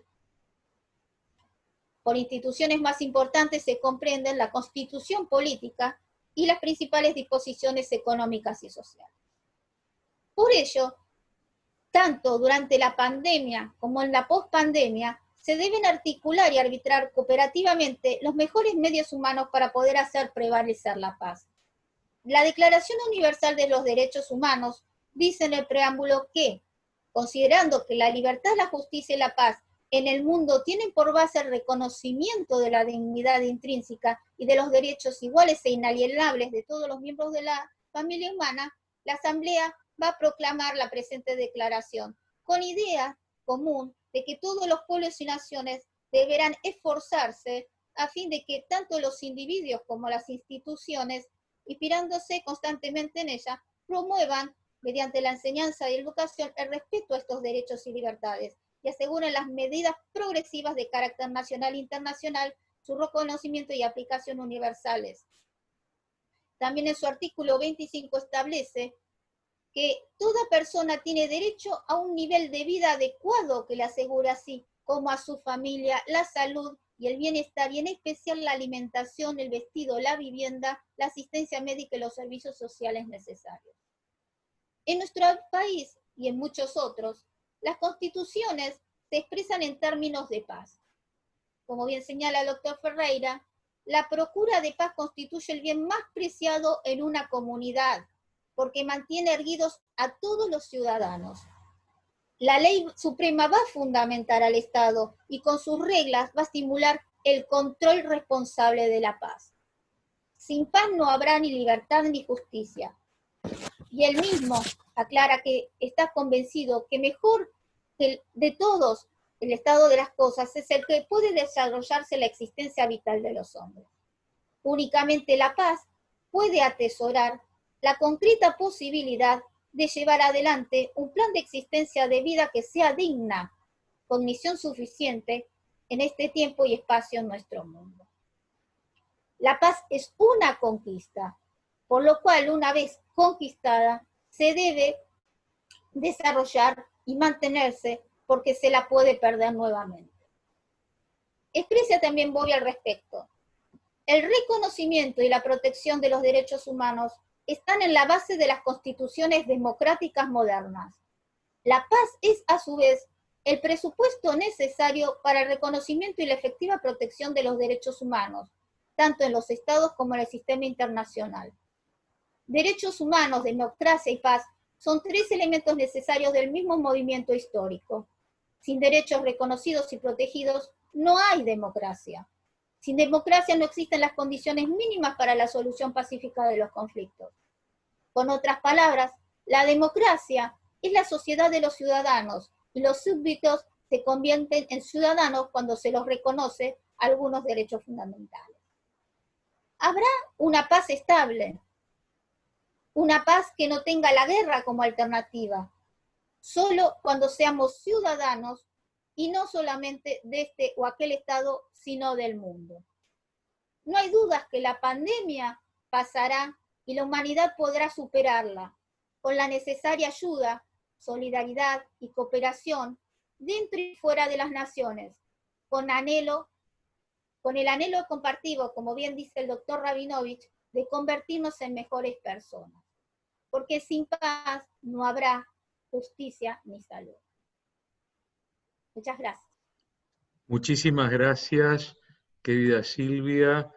Por instituciones más importantes se comprenden la Constitución política y las principales disposiciones económicas y sociales. Por ello, tanto durante la pandemia como en la pospandemia, se deben articular y arbitrar cooperativamente los mejores medios humanos para poder hacer prevalecer la paz. La Declaración Universal de los Derechos Humanos dice en el preámbulo que, considerando que la libertad, la justicia y la paz en el mundo tienen por base el reconocimiento de la dignidad intrínseca y de los derechos iguales e inalienables de todos los miembros de la familia humana, la Asamblea va a proclamar la presente declaración, con idea común de que todos los pueblos y naciones deberán esforzarse a fin de que tanto los individuos como las instituciones, inspirándose constantemente en ella, promuevan, mediante la enseñanza y educación, el respeto a estos derechos y libertades, y aseguren las medidas progresivas de carácter nacional e internacional, su reconocimiento y aplicación universales. También en su artículo 25 establece que toda persona tiene derecho a un nivel de vida adecuado que le asegure así como a su familia la salud y el bienestar, y en especial la alimentación, el vestido, la vivienda, la asistencia médica y los servicios sociales necesarios. En nuestro país y en muchos otros, las constituciones se expresan en términos de paz. Como bien señala el doctor Ferreira, la procura de paz constituye el bien más preciado en una comunidad, porque mantiene erguidos a todos los ciudadanos. La ley suprema va a fundamentar al Estado y con sus reglas va a estimular el control responsable de la paz. Sin paz no habrá ni libertad ni justicia. Y él mismo aclara que está convencido que mejor que de todos el estado de las cosas es el que puede desarrollarse la existencia vital de los hombres. Únicamente la paz puede atesorar la concreta posibilidad de llevar adelante un plan de existencia de vida que sea digna, con misión suficiente en este tiempo y espacio en nuestro mundo. La paz es una conquista, por lo cual una vez conquistada se debe desarrollar y mantenerse porque se la puede perder nuevamente. Expresa también Bobby al respecto. El reconocimiento y la protección de los derechos humanos están en la base de las constituciones democráticas modernas. La paz es, a su vez, el presupuesto necesario para el reconocimiento y la efectiva protección de los derechos humanos, tanto en los estados como en el sistema internacional. Derechos humanos, democracia y paz son tres elementos necesarios del mismo movimiento histórico. Sin derechos reconocidos y protegidos, no hay democracia. Sin democracia no existen las condiciones mínimas para la solución pacífica de los conflictos. Con otras palabras, la democracia es la sociedad de los ciudadanos y los súbditos se convierten en ciudadanos cuando se los reconoce algunos derechos fundamentales. Habrá una paz estable, una paz que no tenga la guerra como alternativa, solo cuando seamos ciudadanos y no solamente de este o aquel estado, sino del mundo. No hay dudas que la pandemia pasará y la humanidad podrá superarla con la necesaria ayuda, solidaridad y cooperación dentro y fuera de las naciones, con el anhelo compartido, como bien dice el doctor Rabinovich, de convertirnos en mejores personas. Porque sin paz no habrá justicia ni salud. Muchas gracias. Muchísimas gracias, querida Silvia.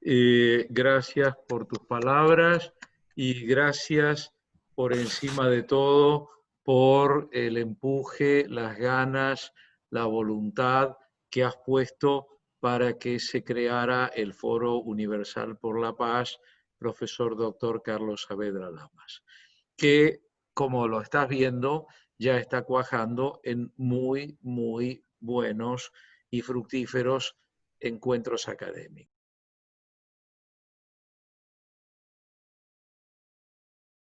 Gracias por tus palabras y gracias por encima de todo por el empuje, las ganas, la voluntad que has puesto para que se creara el Foro Universal por la Paz, profesor doctor Carlos Saavedra Lamas, que, como lo estás viendo, ya está cuajando en muy, muy buenos y fructíferos encuentros académicos.